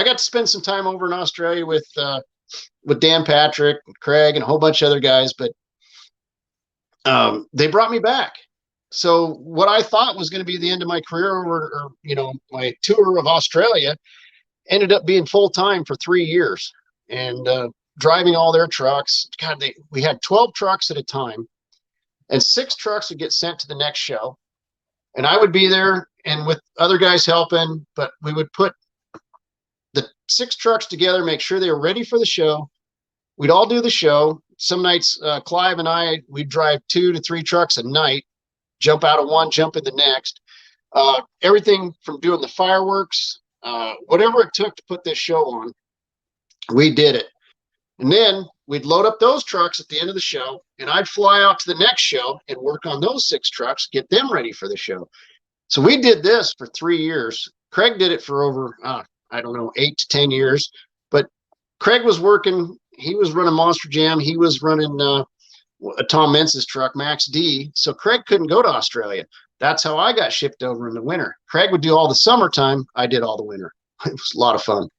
got to spend some time over in Australia with Dan Patrick, and Kreg, and a whole bunch of other guys. But they brought me back. So what I thought was going to be the end of my career, or my tour of Australia, ended up being full time for 3 years, and driving all their trucks. God, we had 12 trucks at a time, and 6 trucks would get sent to the next show, and I would be there and with other guys helping, but we would put the 6 trucks together, make sure they were ready for the show. We'd all do the show. Some nights, Clive and I, we'd drive 2 to 3 trucks a night, jump out of one, jump in the next. Everything from doing the fireworks, whatever it took to put this show on, we did it. And then we'd load up those trucks at the end of the show, and I'd fly out to the next show and work on those 6 trucks, get them ready for the show. So we did this for 3 years. Kreg did it for over, 8 to 10 years. But Kreg was working. He was running Monster Jam. He was running Tom Mentz's truck, Max D. So Kreg couldn't go to Australia. That's how I got shipped over in the winter. Kreg would do all the summertime. I did all the winter. It was a lot of fun.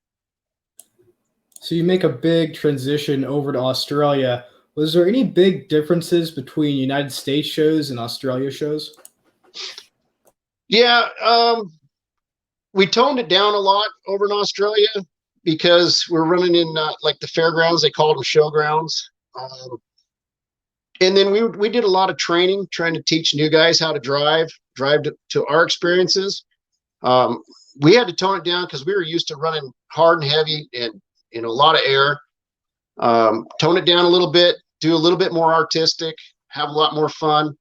So you make a big transition over to Australia. Was there any big differences between United States shows and Australia shows? Yeah, we toned it down a lot over in Australia because we're running in like the fairgrounds. They called them showgrounds. And then we did a lot of training, trying to teach new guys how to drive to our experiences. We had to tone it down because we were used to running hard and heavy and a lot of air. Tone it down a little bit, do a little bit more artistic, have a lot more fun.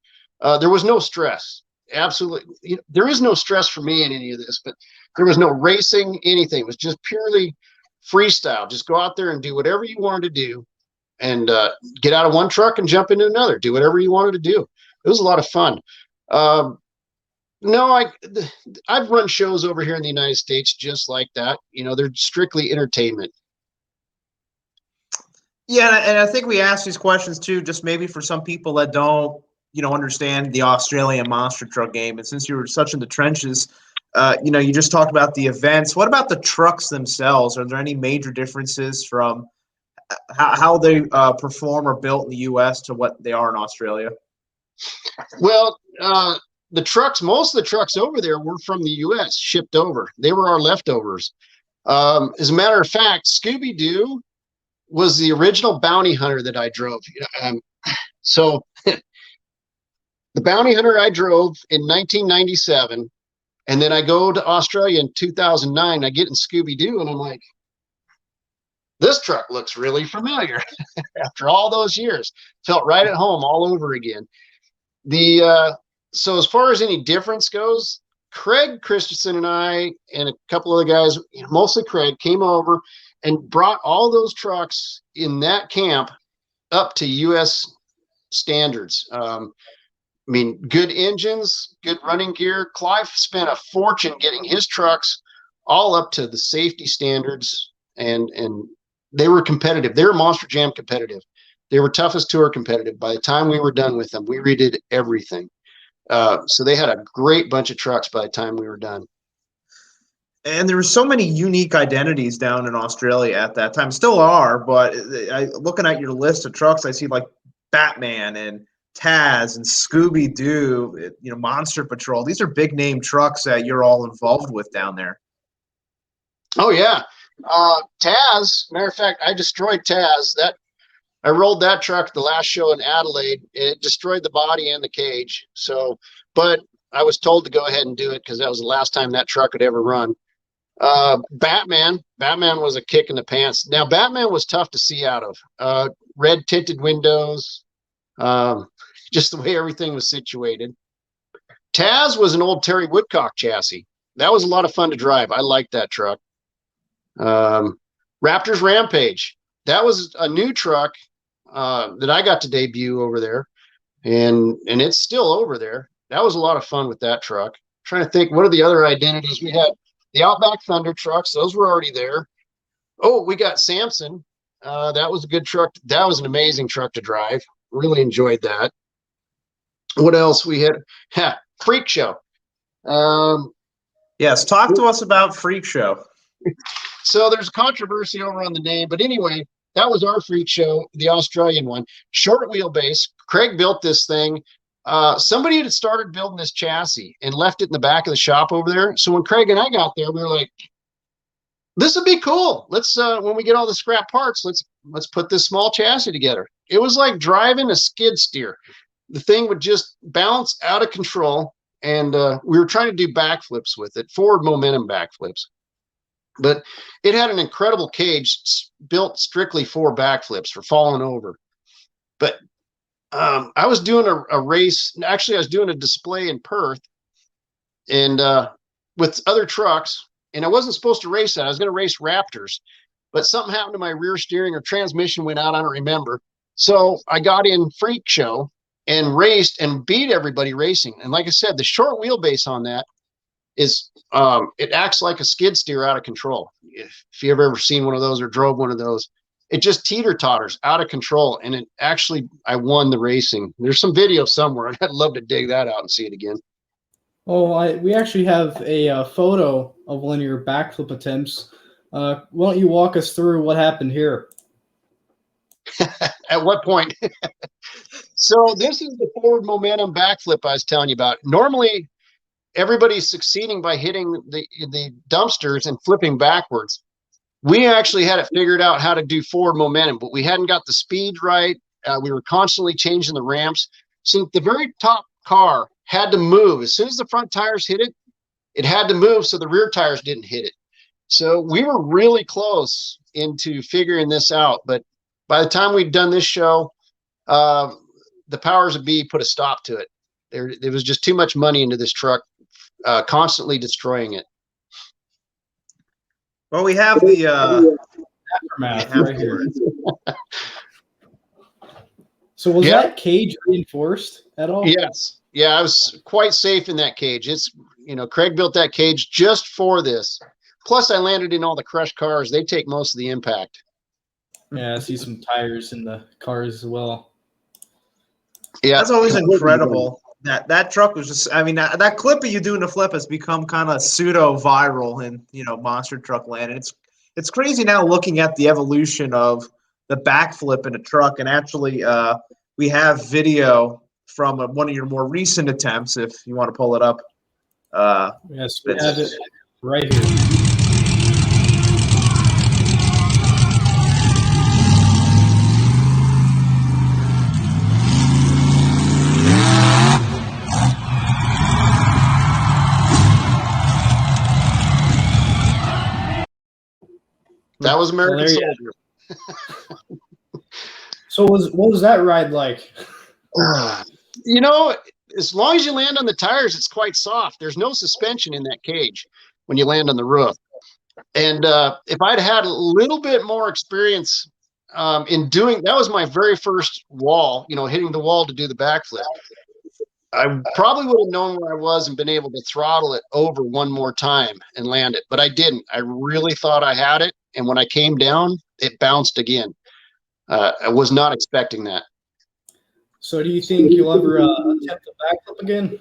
There was no stress. Absolutely. There is no stress for me in any of this, but there was no racing, anything. It was just purely freestyle. Just go out there and do whatever you wanted to do, and get out of one truck and jump into another. Do whatever you wanted to do. It was a lot of fun. No, I've run shows over here in the United States just like that. You know, they're strictly entertainment. Yeah, and I think we asked these questions too, just maybe for some people that don't, understand the Australian monster truck game. And since you were such in the trenches, you just talked about the events. What about the trucks themselves? Are there any major differences from how they perform or built in the U.S. to what they are in Australia? Well, most of the trucks over there were from the U.S. shipped over. They were our leftovers. As a matter of fact, Scooby-Doo was the original bounty hunter that I drove. So the bounty hunter I drove in 1997, and then I go to Australia in 2009. I get in Scooby-Doo, and I'm like, this truck looks really familiar. After all those years, felt right at home all over again. So as far as any difference goes, Kreg Christensen and I and a couple of the guys, mostly Kreg, came over and brought all those trucks in that camp up to U.S. standards. Good engines, good running gear. Clive spent a fortune getting his trucks all up to the safety standards, and they were competitive. They were Monster Jam competitive. They were toughest tour competitive. By the time we were done with them, we redid everything. So they had a great bunch of trucks by the time we were done. And there were so many unique identities down in Australia at that time. Still are, but looking at your list of trucks, I see like Batman and Taz and Scooby-Doo, Monster Patrol. These are big name trucks that you're all involved with down there. Oh yeah. Taz, matter of fact, I destroyed Taz. I rolled that truck at the last show in Adelaide. It destroyed the body and the cage. But I was told to go ahead and do it because that was the last time that truck had ever run. Batman was a kick in the pants. Now, Batman was tough to see out of. Red tinted windows, just the way everything was situated. Taz was an old Terry Woodcock chassis. That was a lot of fun to drive. I liked that truck. Raptors Rampage. That was a new truck that I got to debut over there, and it's still over there. That was a lot of fun with that truck. I'm trying to think, what are the other identities we had? The Outback Thunder trucks, those were already there. Oh, we got Samson. That was a good truck. That was an amazing truck to drive. Really enjoyed that. What else we had? Freak Show. Yes, talk to us about Freak Show. So there's controversy over on the name, but anyway, that was our Freak Show, the Australian one. Short wheelbase. Kreg built this thing. Somebody had started building this chassis and left it in the back of the shop over there. So when Kreg and I got there, we were like, this would be cool. Let's when we get all the scrap parts, let's put this small chassis together. It was like driving a skid steer. The thing would just bounce out of control, and we were trying to do backflips with it, forward momentum backflips. But it had an incredible cage built strictly for backflips, for falling over. But I was doing a race. Actually, I was doing a display in Perth, and with other trucks. And I wasn't supposed to race that. I was going to race Raptors, but something happened to my rear steering or transmission went out. I don't remember. So I got in Freak Show and raced and beat everybody racing. And like I said, the short wheelbase on that is it acts like a skid steer out of control. If you've ever seen one of those or drove one of those, it just teeter-totters out of control. And I won the racing. There's some video somewhere. I'd love to dig that out and see it again. Oh, we actually have a photo of one of your backflip attempts. Why don't you walk us through what happened here? At what point? So this is the forward momentum backflip I was telling you about. Normally, everybody's succeeding by hitting the dumpsters and flipping backwards. We actually had it figured out how to do forward momentum, but we hadn't got the speed right. We were constantly changing the ramps. So the very top car had to move. As soon as the front tires hit it, it had to move so the rear tires didn't hit it. So we were really close into figuring this out. But by the time we'd done this show, the powers of be put a stop to it. There was just too much money into this truck, constantly destroying it. Well, we have the Aftermath right here. So was that cage reinforced at all? Yes. Yeah, I was quite safe in that cage. It's, Kreg built that cage just for this. Plus, I landed in all the crushed cars. They take most of the impact. Yeah, I see some tires in the cars as well. Yeah, that's always incredible. That truck was just, I mean, that clip of you doing the flip has become kind of pseudo viral in, monster truck land. And it's crazy now looking at the evolution of the backflip in a truck. And actually, we have video from one of your more recent attempts, if you want to pull it up. Yes, we have it right here. That was American Soldier. So what was that ride like? As long as you land on the tires, it's quite soft. There's no suspension in that cage when you land on the roof. And if I'd had a little bit more experience in doing, that was my very first wall, hitting the wall to do the backflip. I probably would have known where I was and been able to throttle it over one more time and land it, but I didn't. I really thought I had it. And when I came down, it bounced again. I was not expecting that. So do you think you'll ever attempt a backflip again?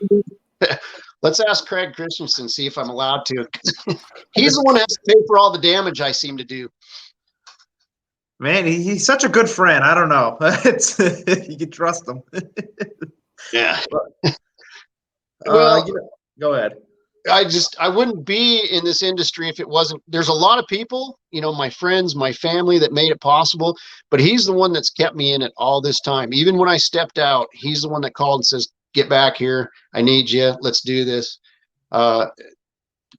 Let's ask Kreg Christensen, see if I'm allowed to. He's the one that has to pay for all the damage I seem to do. Man, he's such a good friend. I don't know. You can trust him. Yeah. Well, go ahead. I wouldn't be in this industry if it wasn't. There's a lot of people, my friends, my family that made it possible, but he's the one that's kept me in it all this time. Even when I stepped out, he's the one that called and says, "Get back here. I need you. Let's do this." I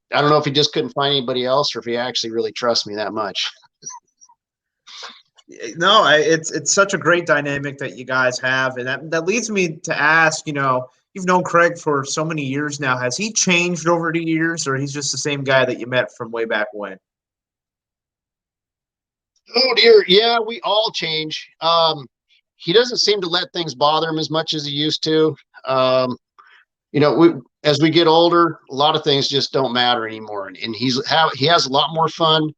don't know if he just couldn't find anybody else or if he actually really trusts me that much. No, it's such a great dynamic that you guys have, and that leads me to ask, you've known Kreg for so many years now. Has he changed over the years, or he's just the same guy that you met from way back when? Oh dear, yeah, we all change. He doesn't seem to let things bother him as much as he used to. As we get older, a lot of things just don't matter anymore, and he has a lot more fun.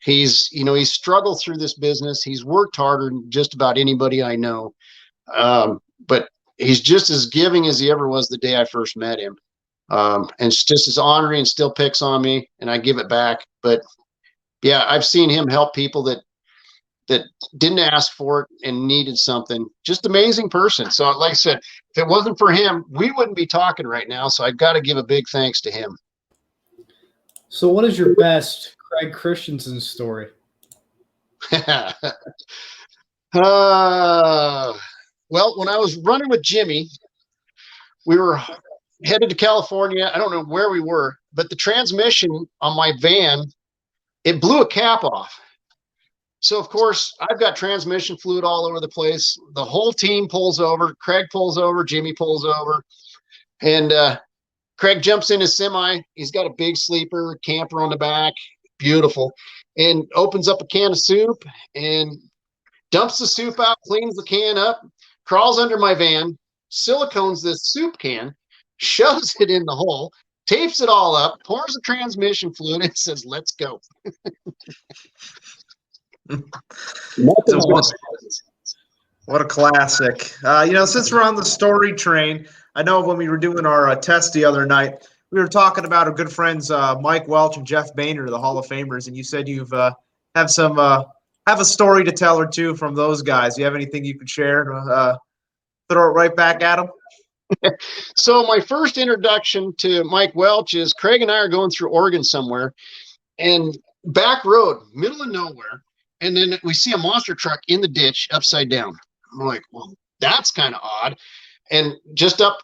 He's struggled through this business. He's worked harder than just about anybody I know. But he's just as giving as he ever was the day I first met him. And it's just as honoring and still picks on me, and I give it back. But yeah, I've seen him help people that didn't ask for it and needed something. Just amazing person. So like I said, if it wasn't for him, we wouldn't be talking right now. So I've got to give a big thanks to him. So what is your best Kreg Christensen story? Well, when I was running with Jimmy, we were headed to California. I don't know where we were, but the transmission on my van, it blew a cap off. So, of course, I've got transmission fluid all over the place. The whole team pulls over. Kreg pulls over. Jimmy pulls over. And Kreg jumps in his semi. He's got a big sleeper, camper on the back. Beautiful. And opens up a can of soup and dumps the soup out, cleans the can up, crawls under my van, silicones this soup can, shoves it in the hole, tapes it all up, pours the transmission fluid, and says, "Let's go." What a classic. Since we're on the story train, I know when we were doing our test the other night, we were talking about our good friends Mike Welch and Jeff Boehner, the Hall of Famers, and you said you've have a story to tell or two from those guys. Do you have anything you could share? Throw it right back at them. So my first introduction to Mike Welch is Kreg and I are going through Oregon somewhere, and back road, middle of nowhere, and then we see a monster truck in the ditch upside down. I'm like, well, that's kind of odd. And jumps up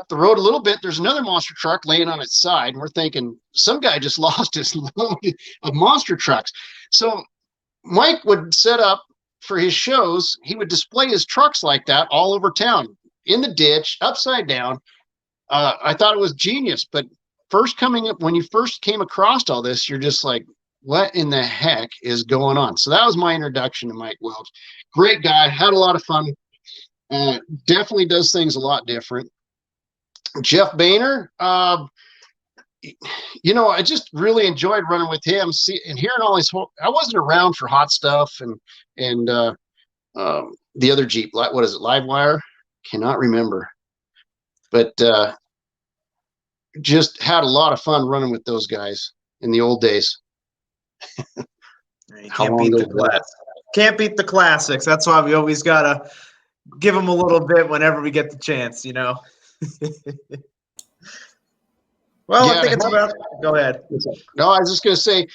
the road a little bit, there's another monster truck laying on its side, and we're thinking some guy just lost his load of monster trucks. So Mike would set up for his shows. He would display his trucks like that all over town, in the ditch, upside down. I thought it was genius, but when you first came across all this, you're just like, what in the heck is going on? So that was my introduction to Mike Welch. Great guy, had a lot of fun. Definitely does things a lot different. Jeff Boehner, you know, I just really enjoyed running with him, and hearing all his. I wasn't around for Hot Stuff and the other Jeep. What is it? Livewire? Cannot remember, but just had a lot of fun running with those guys in the old days. You can't beat the classics. Can't beat the classics. That's why we always gotta give them a little bit whenever we get the chance, you know. Well, yeah, I think it's about. Go ahead. No, I was just going to say,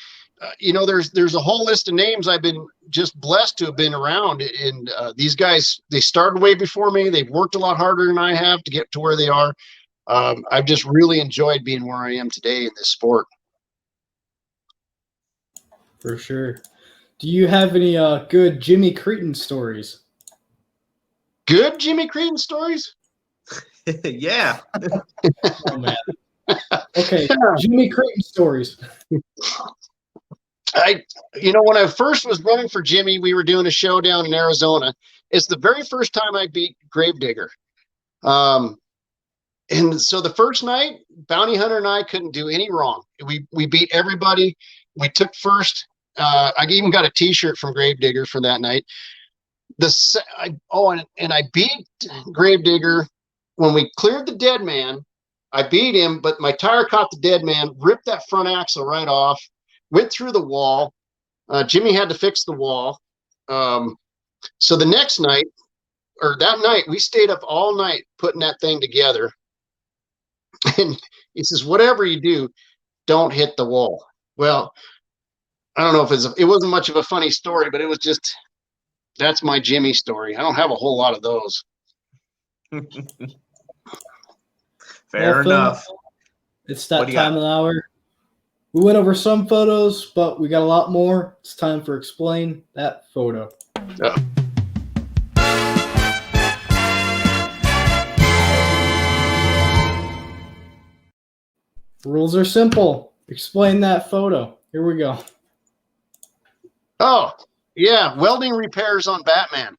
you know, there's a whole list of names I've been just blessed to have been around, and these guys, they started way before me. They've worked a lot harder than I have to get to where they are. I've just really enjoyed being where I am today in this sport. For sure. Do you have any good Jimmy Creten stories? Good Jimmy Creten stories? Yeah. Oh, man. Okay, Jimmy Creten stories. You know, when I first was running for Jimmy, we were doing a show down in Arizona. It's the very first time I beat Gravedigger. And so the first night, Bounty Hunter and I couldn't do any wrong. We beat everybody. We took first. I even got a T-shirt from Gravedigger for that night. And I beat Gravedigger when we cleared the dead man. I beat him, but my tire caught the dead man, ripped that front axle right off, went through the wall. Jimmy had to fix the wall. So the next night, or that night, we stayed up all night putting that thing together. And he says, whatever you do, don't hit the wall. Well, I don't know if it wasn't much of a funny story, but it was just, that's my Jimmy story. I don't have a whole lot of those. Fair enough. It's that time of the hour. We went over some photos, but we got a lot more. It's time for Explain That Photo. Rules are simple. Explain that photo. Here we go. Oh, yeah. Welding repairs on Batman.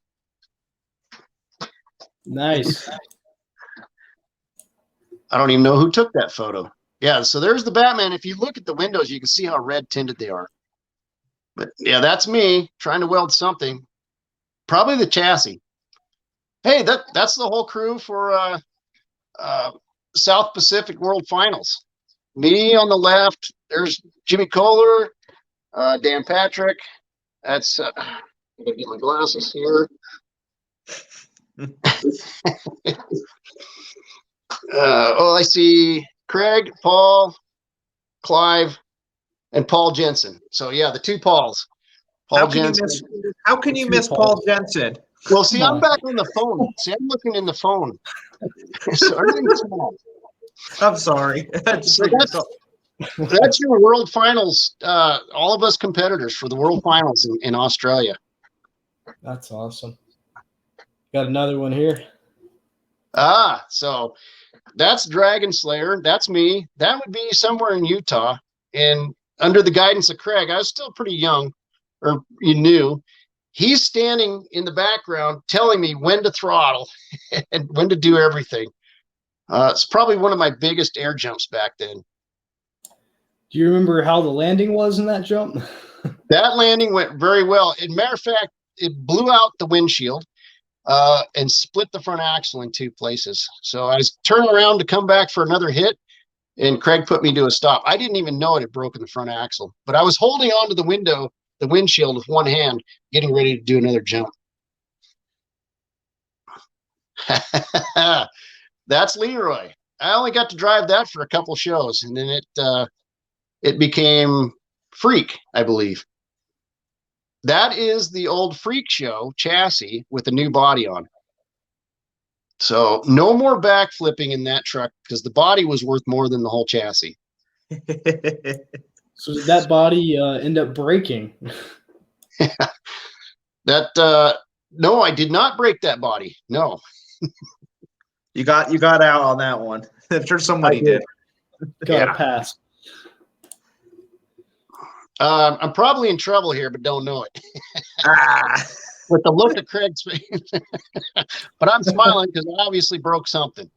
Nice. I don't even know who took that photo. Yeah, so there's the Batman. If you look at the windows, you can see how red tinted they are. But yeah, that's me trying to weld something. Probably the chassis. Hey, that's the whole crew for South Pacific World Finals. Me on the left. There's Jimmy Kohler, Dan Patrick. That's I'm gonna get my glasses here. I see Kreg, Paul, Clive, and Paul Jensen. So yeah, the two Pauls. How can you miss Paul Jensen? Well, see, I'm back on the phone. See, I'm looking in the phone. So everything's small. I'm sorry. So that's your World Finals. All of us competitors for the World Finals in Australia. That's awesome. Got another one here. So that's Dragon Slayer. That's me. That would be somewhere in Utah. And under the guidance of Kreg, I was still pretty young, or you knew. He's standing in the background telling me when to throttle and when to do everything. It's probably one of my biggest air jumps back then. Do you remember how the landing was in that jump? That landing went very well. As a matter of fact, it blew out the windshield and split the front axle in two places. So I was turning around to come back for another hit, and Kreg put me to a stop. I didn't even know it had broken the front axle, but I was holding onto the windshield with one hand, getting ready to do another jump. That's Leroy. I only got to drive that for a couple shows, and then it became Freak, I believe. That is the old Freak Show chassis with a new body on. So no more backflipping in that truck because the body was worth more than the whole chassis. So did that body end up breaking? No, I did not break that body. No. You got out on that one. I'm sure somebody did. Got a pass. I'm probably in trouble here, but don't know it. Ah. With the look at Craig's face. But I'm smiling because I obviously broke something.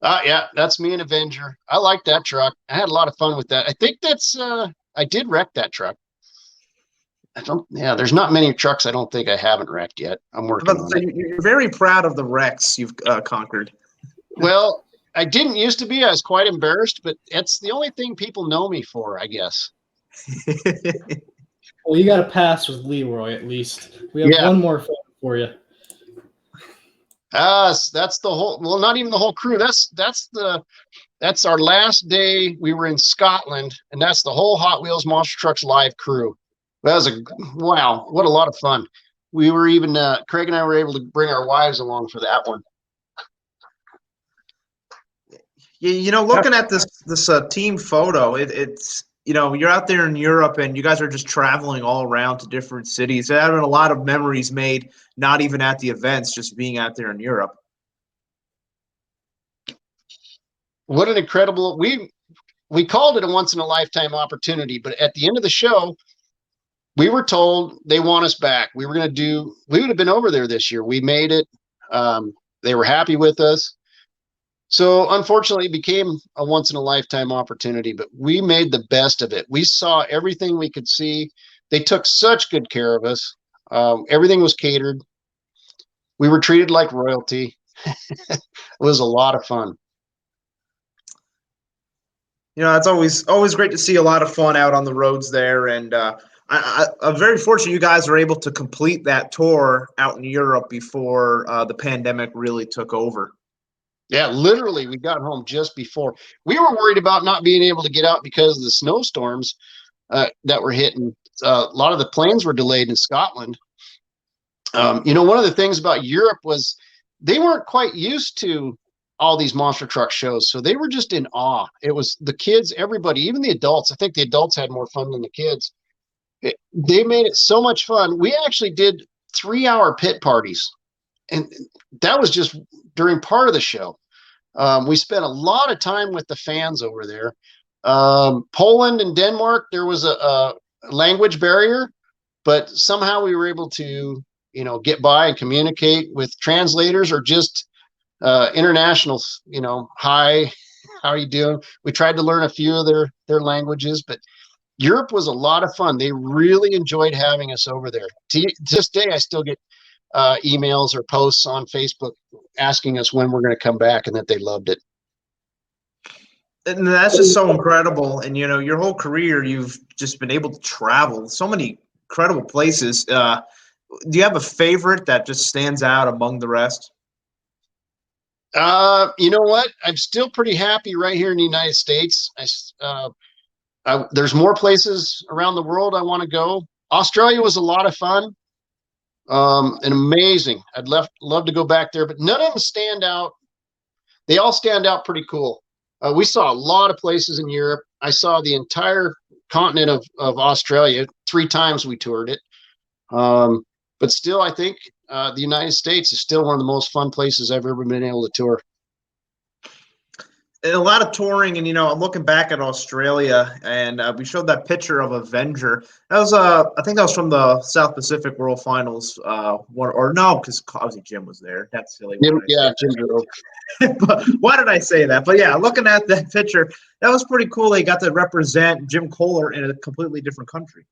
Yeah, that's me, an Avenger. I like that truck. I had a lot of fun with that. I think that's I did wreck that truck. There's not many trucks I don't think I haven't wrecked yet. I'm working on it. You're very proud of the wrecks you've conquered. Well, I didn't used to be. I was quite embarrassed, but it's the only thing people know me for, I guess. Well, you got to pass with Leroy at least. We have one more film for you. That's the whole. Well, not even the whole crew. That's our last day. We were in Scotland, and that's the whole Hot Wheels Monster Trucks live crew. That was wow! What a lot of fun. We were even Kreg and I were able to bring our wives along for that one. Looking at this team photo, it's you're out there in Europe and you guys are just traveling all around to different cities. There have been a lot of memories made, not even at the events, just being out there in Europe. What an incredible we called it a once in a lifetime opportunity, but at the end of the show, we were told they want us back. We would have been over there this year. We made it. They were happy with us. So unfortunately, it became a once in a lifetime opportunity, but we made the best of it. We saw everything we could see. They took such good care of us. Everything was catered. We were treated like royalty. It was a lot of fun. It's always great to see a lot of fun out on the roads there. And I'm very fortunate you guys were able to complete that tour out in Europe before the pandemic really took over. Yeah, literally, we got home just before. We were worried about not being able to get out because of the snowstorms that were hitting. A lot of the planes were delayed in Scotland. One of the things about Europe was they weren't quite used to all these monster truck shows, so they were just in awe. It was the kids, everybody, even the adults. I think the adults had more fun than the kids. They made it so much fun. We actually did 3-hour pit parties, and that was just during part of the show. We spent a lot of time with the fans over there. Poland and Denmark, there was a language barrier, but somehow we were able to, get by and communicate with translators or just international, hi, how are you doing? We tried to learn a few of their languages, but Europe was a lot of fun. They really enjoyed having us over there. To this day, I still get emails or posts on Facebook asking us when we're going to come back and that they loved it. And that's just so incredible. And, your whole career, you've just been able to travel so many incredible places. Do you have a favorite that just stands out among the rest? You know what? I'm still pretty happy right here in the United States. There's more places around the world I want to go. Australia was a lot of fun. And amazing. I'd love to go back there, but none of them stand out. They all stand out pretty cool. We saw a lot of places in Europe. I saw the entire continent of Australia. 3 times we toured it. But still, I think the United States is still one of the most fun places I've ever been able to tour. And a lot of touring, and I'm looking back at Australia, and we showed that picture of Avenger. That was, I think that was from the South Pacific World Finals. Because obviously Jim was there. That's silly. Jim drove. But why did I say that? But yeah, looking at that picture, that was pretty cool. They got to represent Jim Kohler in a completely different country.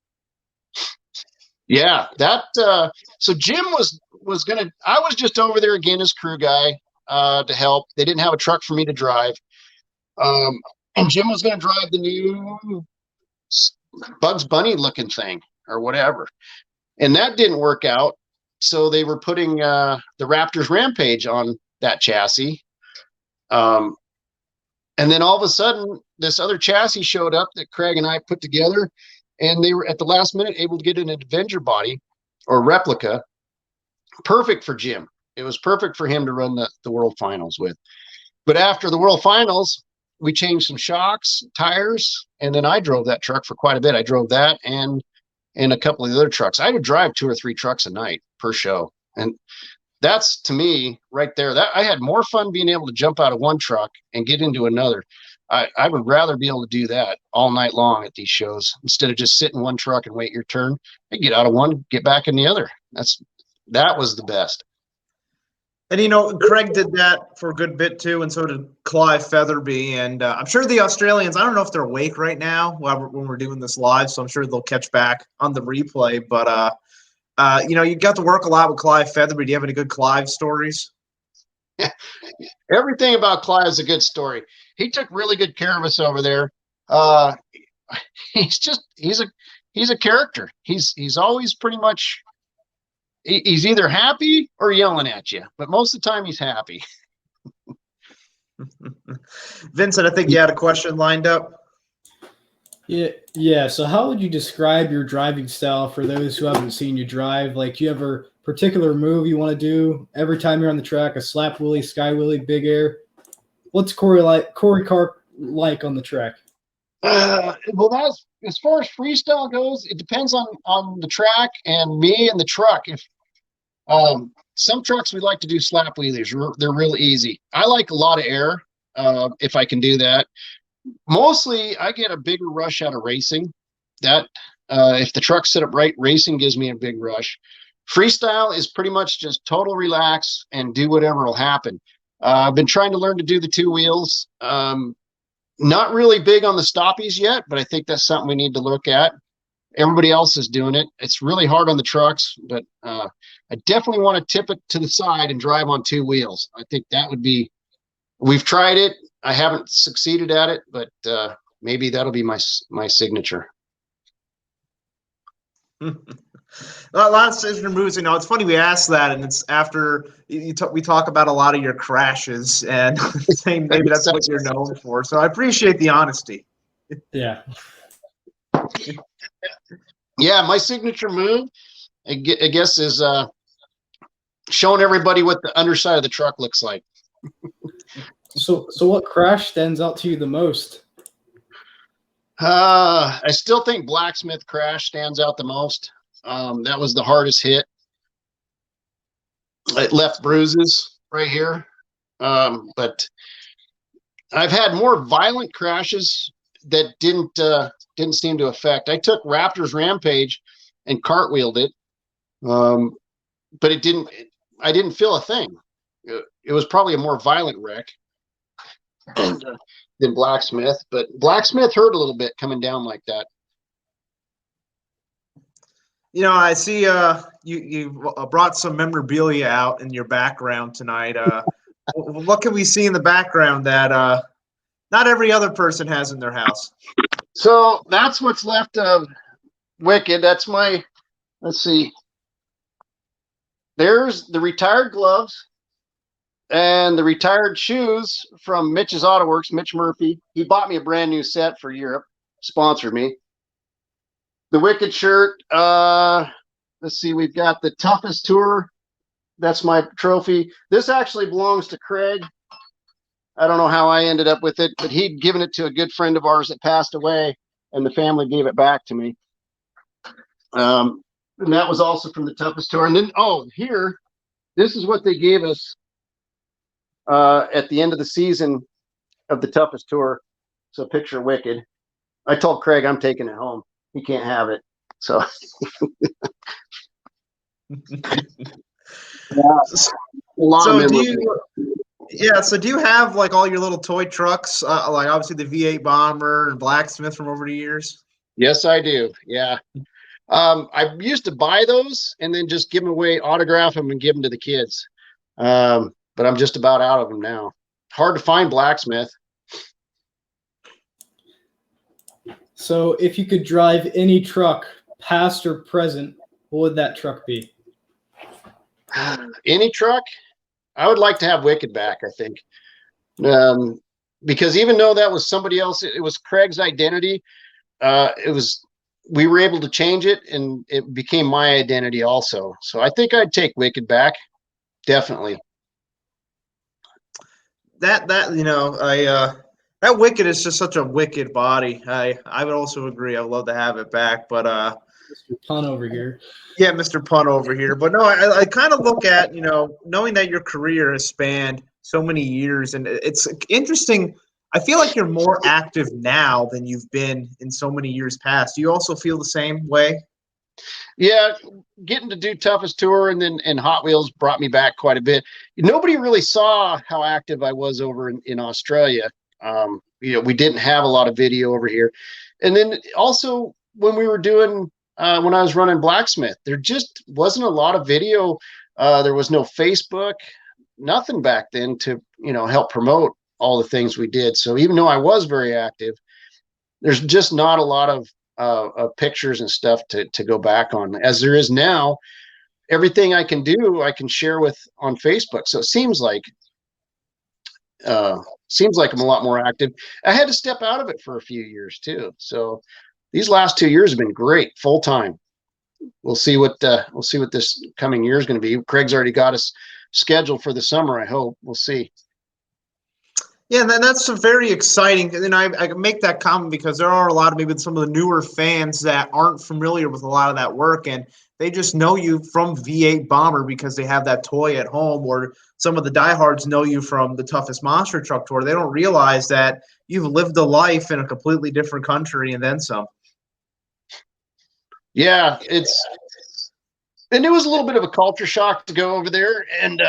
Yeah, so Jim was gonna. I was just over there again as crew guy to help. They didn't have a truck for me to drive. And Jim was going to drive the new Bugs Bunny looking thing or whatever. And that didn't work out. So they were putting the Raptors Rampage on that chassis. And then all of a sudden, this other chassis showed up that Kreg and I put together. And they were at the last minute able to get an Avenger body or replica. Perfect for Jim. It was perfect for him to run the World Finals with. But after the World Finals, we changed some shocks, tires, and then I drove that truck for quite a bit. I drove that and a couple of the other trucks. I would drive 2 or 3 trucks a night per show. And that's, to me, right there, that I had more fun being able to jump out of one truck and get into another. I would rather be able to do that all night long at these shows instead of just sit in one truck and wait your turn. I get out of one, get back in the other. That was the best. And, Kreg did that for a good bit, too, and so did Clive Featherby. And I'm sure the Australians, I don't know if they're awake right now when we're doing this live, so I'm sure they'll catch back on the replay. But, you got to work a lot with Clive Featherby. Do you have any good Clive stories? Everything about Clive is a good story. He took really good care of us over there. He's a character. He's always pretty much, he's either happy or yelling at you, but most of the time he's happy. Vincent, I think you had a question lined up. Yeah. So how would you describe your driving style for those who haven't seen you drive? Like, do you have a particular move you want to do every time you're on the track? A slap wheelie, sky wheelie, big air? What's Corey Carp like on the track? Well, that's as far as freestyle goes. It depends on the track and me and the truck. If some trucks we like to do slap wheelies, they're real easy. I like a lot of air if I can do that. Mostly, I get a bigger rush out of racing. That if the truck's set up right, racing gives me a big rush. Freestyle is pretty much just total relax and do whatever will happen. I've been trying to learn to do the two wheels. Not really big on the stoppies yet, but I think that's something we need to look at. Everybody else is doing it. It's really hard on the trucks, but I definitely want to tip it to the side and drive on two wheels. I think that would be, we've tried it. I haven't succeeded at it, but maybe that'll be my signature. A lot of signature moves. It's funny we asked that, and it's after we talk about a lot of your crashes, and saying maybe that's what you're known for. So I appreciate the honesty. Yeah. Yeah, my signature move, I guess, is showing everybody what the underside of the truck looks like. So what crash stands out to you the most? I still think Blacksmith crash stands out the most. That was the hardest hit. It left bruises right here. But I've had more violent crashes that didn't seem to affect. I took Raptor's Rampage and cartwheeled it. But I didn't feel a thing. It was probably a more violent wreck than Blacksmith, but Blacksmith hurt a little bit coming down like that. I see you brought some memorabilia out in your background tonight. What can we see in the background that not every other person has in their house? So that's what's left of Wicked. That's let's see. There's the retired gloves and the retired shoes from Mitch's Auto Works, Mitch Murphy. He bought me a brand new set for Europe, sponsored me. The Wicked shirt. Let's see, we've got the Toughest Tour. That's my trophy. This actually belongs to Kreg. I don't know how I ended up with it, but he'd given it to a good friend of ours that passed away, and the family gave it back to me. And that was also from the Toughest Tour. And then, here, this is what they gave us at the end of the season of the Toughest Tour. So picture Wicked. I told Kreg I'm taking it home. He can't have it. So So do you have like all your little toy trucks, like obviously the V8 Bomber and Blacksmith from over the years? Yes, I do. Yeah. I used to buy those and then just give them away, autograph them, and give them to the kids. But I'm just about out of them now. Hard to find Blacksmith. So if you could drive any truck, past or present, what would that truck be? Any truck? I would like to have Wicked back, I think. Because even though that was somebody else, it was Craig's identity. We were able to change it, and it became my identity also. So I think I'd take Wicked back. Definitely. That Wicked is just such a wicked body. I would also agree. I'd love to have it back, but Mr. Pun over here. Yeah, Mr. Pun over here. But no, I kind of look at, knowing that your career has spanned so many years, and it's interesting. I feel like you're more active now than you've been in so many years past. Do you also feel the same way? Yeah, getting to do Toughest Tour and Hot Wheels brought me back quite a bit. Nobody really saw how active I was over in Australia. We didn't have a lot of video over here. And then also when we were doing, when I was running Blacksmith, there just wasn't a lot of video. There was no Facebook, nothing back then to, help promote all the things we did. So even though I was very active, there's just not a lot of pictures and stuff to go back on as there is now. Everything I can do, I can share on Facebook. So it seems like I'm a lot more active. I had to step out of it for a few years too. So these last 2 years have been great, full time. We'll see what this coming year is going to be. Craig's already got us scheduled for the summer. I hope we'll see. Yeah, that's very exciting. And I make that comment because there are a lot of maybe some of the newer fans that aren't familiar with a lot of that work, and they just know you from V8 Bomber because they have that toy at home, or some of the diehards know you from the Toughest Monster Truck Tour. They don't realize that you've lived a life in a completely different country and then some. Yeah, and it was a little bit of a culture shock to go over there, and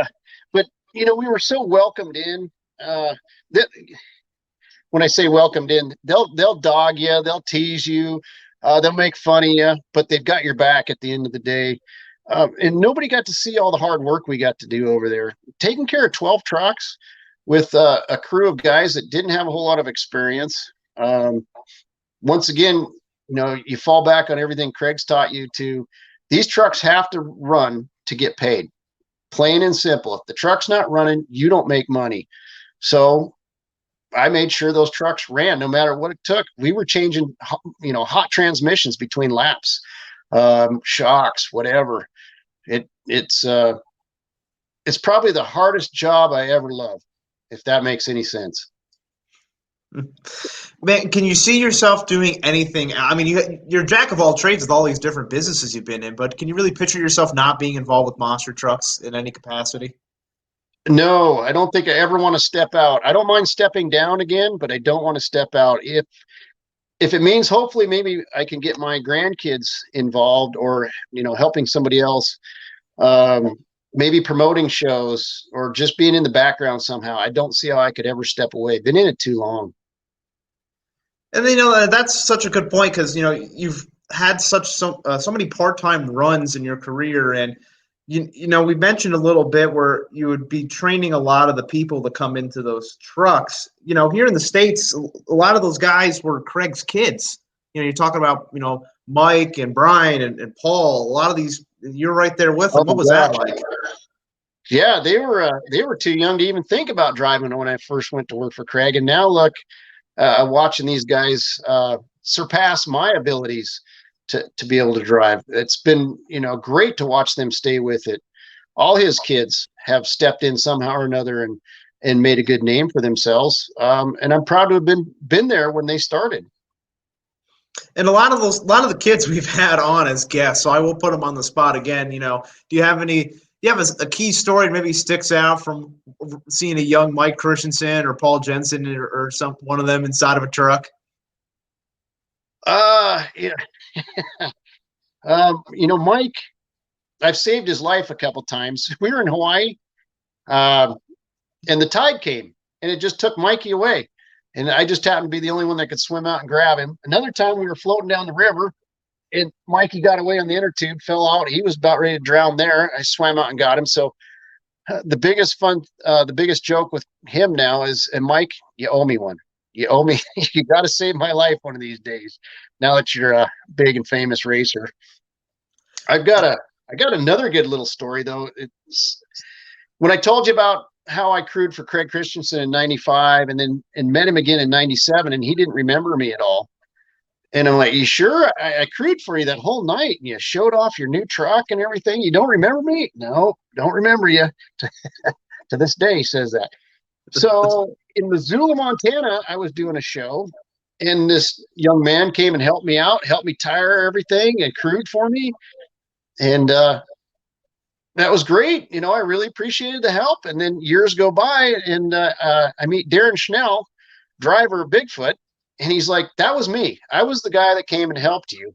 but we were so welcomed in. That when I say welcomed in, they'll dog you, they'll tease you, they'll make fun of you, but they've got your back at the end of the day. And nobody got to see all the hard work we got to do over there, taking care of 12 trucks with a crew of guys that didn't have a whole lot of experience. Once again, you fall back on everything Craig's taught you to. These trucks have to run to get paid. Plain and simple. If the truck's not running, you don't make money. So I made sure those trucks ran no matter what it took. We were changing, hot transmissions between laps, shocks, whatever. It's probably the hardest job I ever loved, if that makes any sense. Man, can you see yourself doing anything? I mean, you're a jack of all trades with all these different businesses you've been in, but can you really picture yourself not being involved with monster trucks in any capacity? No, I don't think I ever want to step out. I don't mind stepping down again, but I don't want to step out. If it means hopefully maybe I can get my grandkids involved, or helping somebody else, maybe promoting shows or just being in the background somehow. I don't see how I could ever step away. Been in it too long. And that's such a good point because you've had so many part-time runs in your career, and we mentioned a little bit where you would be training a lot of the people that come into those trucks. Here in the States, a lot of those guys were Craig's kids. You're talking about Mike and Brian and Paul. A lot of these, you're right there with them. What was that like? Yeah, they were too young to even think about driving when I first went to work for Kreg, and now look. Watching these guys surpass my abilities to be able to drive. It's been, great to watch them stay with it. All his kids have stepped in somehow or another and made a good name for themselves. And I'm proud to have been there when they started. And a lot of the kids we've had on as guests, so I will put them on the spot again. Do you have a key story that maybe sticks out from seeing a young Mike Christensen or Paul Jensen or one of them inside of a truck? Yeah. Mike, I've saved his life a couple times. We were in Hawaii, and the tide came, and it just took Mikey away. And I just happened to be the only one that could swim out and grab him. Another time we were floating down the river, and Mikey got away on the inner tube, fell out. He was about ready to drown there. I swam out and got him. So the biggest joke with him now is, and Mike, you owe me one. You owe me. You got to save my life one of these days. Now that you're a big and famous racer, I got another good little story though. It's when I told you about how I crewed for Kreg Christensen in '95, and met him again in '97, and he didn't remember me at all. And I'm like, you sure? I crewed for you that whole night, and you showed off your new truck and everything. You don't remember me? No, don't remember you. To this day, he says that. So in Missoula, Montana, I was doing a show, and this young man came and helped me out, helped me tire everything, and crewed for me. And that was great. I really appreciated the help. And then years go by, and I meet Darren Schnell, driver of Bigfoot? And he's like, that was me. I was the guy that came and helped you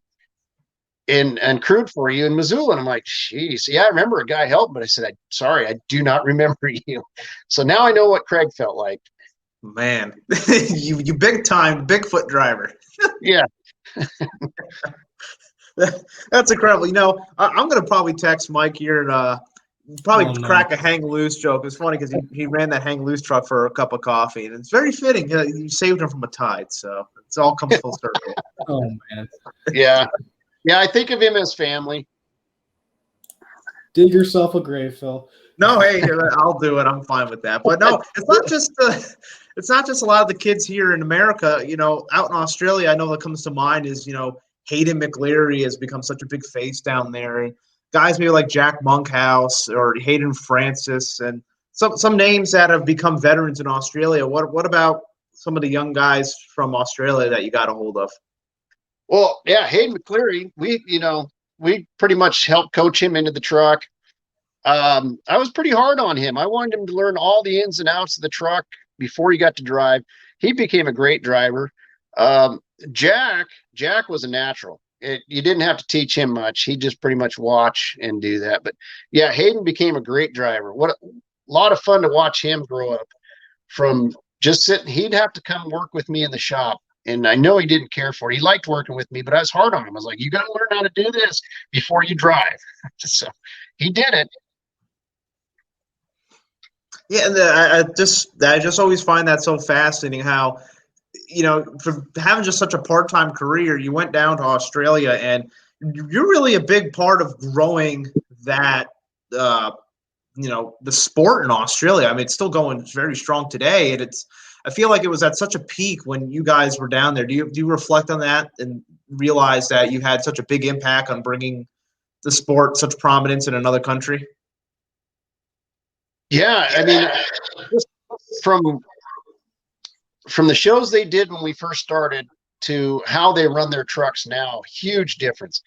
and crewed for you in Missoula. And I'm like, geez, yeah, I remember a guy helped, but I said, sorry, I do not remember you. So now I know what Kreg felt like. Man, you big time Bigfoot driver. Yeah. That's incredible. You know, I'm going to probably text Mike here and probably crack a hang loose joke. It's funny because he ran that hang loose truck for a cup of coffee, and it's very fitting. You saved him from a tide, so it all comes full circle. Oh man. Yeah. Yeah, I think of him as family. Dig yourself a grave, Phil. No, hey, I'll do it. I'm fine with that. But no, it's not just a lot of the kids here in America. You know, out in Australia, I know what comes to mind is, you know, Hayden McLeary has become such a big face down there, and guys maybe like Jack Monkhouse or Hayden Francis, and some names that have become veterans in Australia. What about some of the young guys from Australia that you got a hold of? Well, yeah, Hayden McCleary, we pretty much helped coach him into the truck. I was pretty hard on him. I wanted him to learn all the ins and outs of the truck before he got to drive. He became a great driver. Jack was a natural. You didn't have to teach him much. He just pretty much watch and do that. But yeah, Hayden became a great driver. What a lot of fun to watch him grow up from just sitting. He'd have to come work with me in the shop. And I know he didn't care for it. He liked working with me, but I was hard on him. I was like, you got to learn how to do this before you drive. So he did it. Yeah, and I just always find that so fascinating how, you know, for having just such a part-time career, you went down to Australia, and you're really a big part of growing that, you know, the sport in Australia. I mean, it's still going very strong today, and I feel like it was at such a peak when you guys were down there. Do you reflect on that and realize that you had such a big impact on bringing the sport such prominence in another country? Yeah, I mean, just from the shows they did when we first started to how they run their trucks now, huge difference.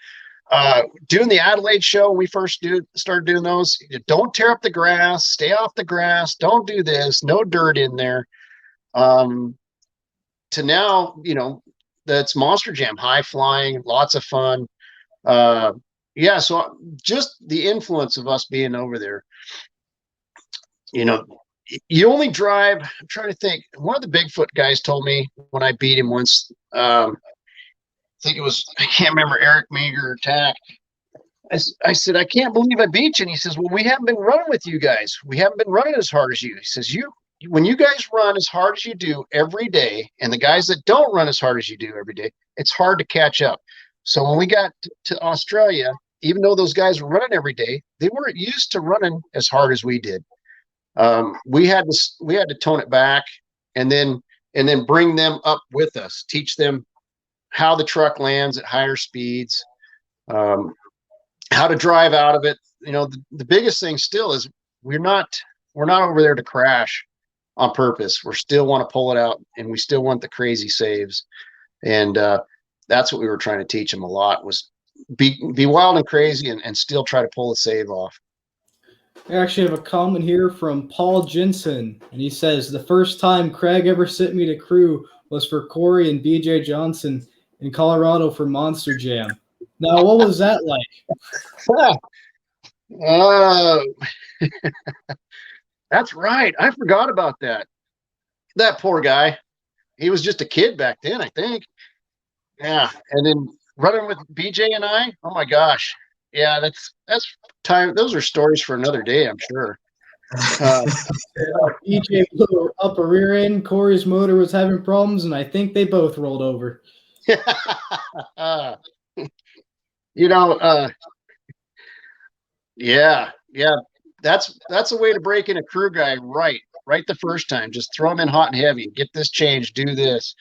Doing the Adelaide show, we first started doing those. Don't tear up the grass, stay off the grass, don't do this, no dirt in there. To now, you know, that's Monster Jam, high flying, lots of fun. Yeah, so just the influence of us being over there. You know, you only drive. I'm trying to think. One of the Bigfoot guys told me when I beat him once. I think it was, I can't remember, Eric Meager or Tack. I said, I can't believe I beat you. And he says, well, we haven't been running with you guys. We haven't been running as hard as you. He says, when you guys run as hard as you do every day, and the guys that don't run as hard as you do every day, it's hard to catch up. So when we got to Australia, even though those guys were running every day, they weren't used to running as hard as we did. We had to tone it back and then bring them up with us, teach them how the truck lands at higher speeds, how to drive out of it. You know, the biggest thing still is we're not over there to crash on purpose. We still want to pull it out, and we still want the crazy saves. And that's what we were trying to teach them a lot, was be wild and crazy and still try to pull the save off. I actually have a comment here from Paul Jensen, and he says, the first time Kreg ever sent me to crew was for Corey and BJ Johnson in Colorado for Monster Jam. Now, what was that like? That's right. I forgot about that. That poor guy. He was just a kid back then, I think. Yeah. And then running with BJ and I, oh my gosh. Yeah, that's time. Those are stories for another day, I'm sure. BJ blew up a rear end. Corey's motor was having problems, and I think they both rolled over. You know, yeah. That's a way to break in a crew guy right the first time. Just throw him in hot and heavy. Get this changed. Do this.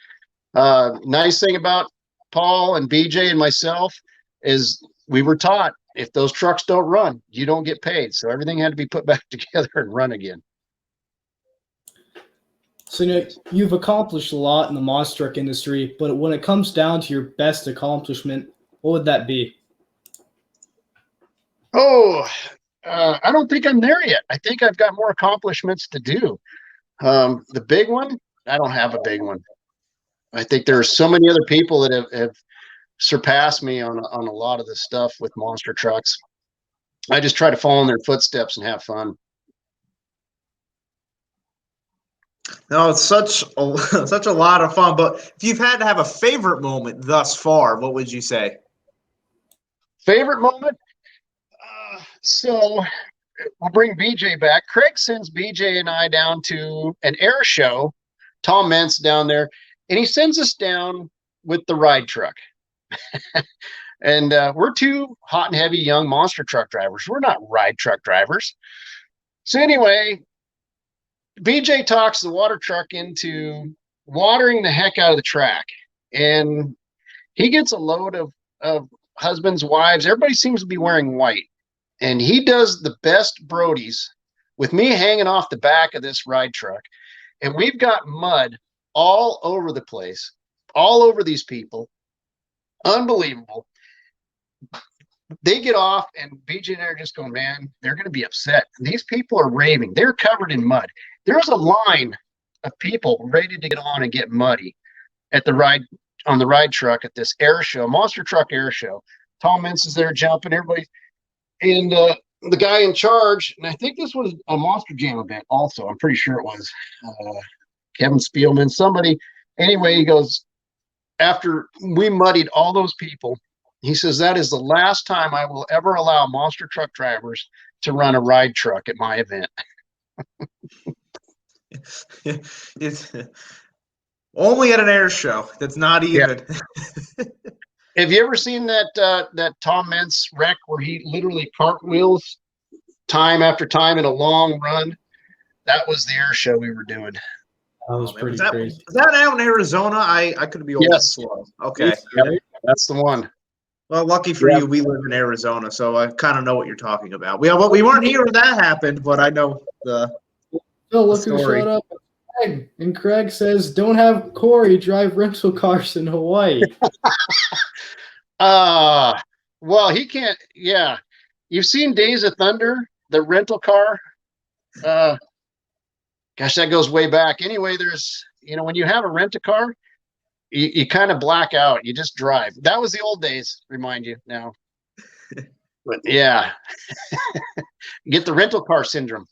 Nice thing about Paul and BJ and myself is we were taught, if those trucks don't run, you don't get paid. So everything had to be put back together and run again. So, you know, you've accomplished a lot in the monster truck industry, but when it comes down to your best accomplishment, what would that be? I don't think I'm there yet. I think I've got more accomplishments to do. The big one, I don't have a big one. I think there are so many other people that have surpassed me on a lot of this stuff with monster trucks. I just try to follow in their footsteps and have fun. No, it's such a such a lot of fun. But if you've had to have a favorite moment thus far, what would you say? Favorite moment? So we'll bring BJ back. Kreg sends BJ and I down to an air show. Tom Mentz down there, and he sends us down with the ride truck. And we're two hot and heavy young monster truck drivers. We're not ride truck drivers. So anyway, BJ talks the water truck into watering the heck out of the track. And he gets a load of husbands, wives. Everybody seems to be wearing white. And he does the best Brodies with me hanging off the back of this ride truck. And we've got mud all over the place, all over these people. Unbelievable. They get off, and BJ and I are just going, man, they're going to be upset. And these people are raving. They're covered in mud. There's a line of people ready to get on and get muddy at the ride on the ride truck at this air show, monster truck air show. Tom Mentz is there jumping, everybody. And the guy in charge, and I think this was a Monster Jam event also. I'm pretty sure it was Kevin Spielman, somebody. Anyway, he goes, after we muddied all those people, he says, that is the last time I will ever allow monster truck drivers to run a ride truck at my event. It's only at an air show. That's not even. Yeah. Have you ever seen that Tom Mentz wreck where he literally cartwheels time after time in a long run? That was the air show we were doing. That was pretty crazy. Was that out in Arizona? I could be old and slow. Okay. Yep, that's the one. Well, lucky for you, we live in Arizona, so I kind of know what you're talking about. We weren't here when that happened, but I know the look who showed up. Kreg. And Kreg says, don't have Corey drive rental cars in Hawaii. Well, he can't. Yeah. You've seen Days of Thunder, the rental car? Gosh, that goes way back. Anyway, there's, when you have a rent-a-car, you kind of black out. You just drive. That was the old days, remind you now. But yeah, get the rental car syndrome.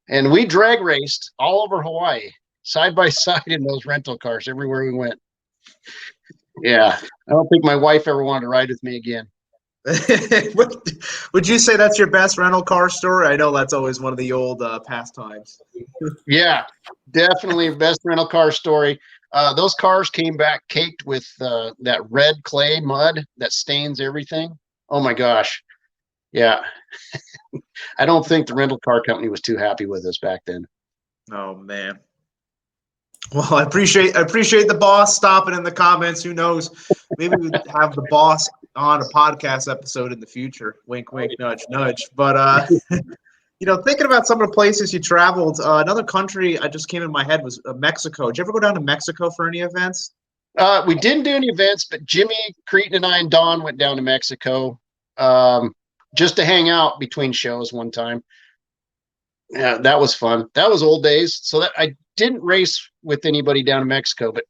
And we drag raced all over Hawaii, side by side in those rental cars everywhere we went. Yeah, I don't think my wife ever wanted to ride with me again. Would you say that's your best rental car story? I know that's always one of the old pastimes. Yeah, definitely best rental car story. Those cars came back caked with that red clay mud that stains everything. Oh my gosh. Yeah. I don't think the rental car company was too happy with us back then. Oh man. Well, I appreciate the boss stopping in the comments. Who knows? Maybe we'd have the boss on a podcast episode in the future. Wink, wink, nudge, nudge. But thinking about some of the places you traveled, another country I just came in my head was Mexico. Did you ever go down to Mexico for any events? We didn't do any events, but Jimmy Creten and I and Don went down to Mexico just to hang out between shows one time. Yeah, that was fun. That was old days. So that I didn't race with anybody down in Mexico, but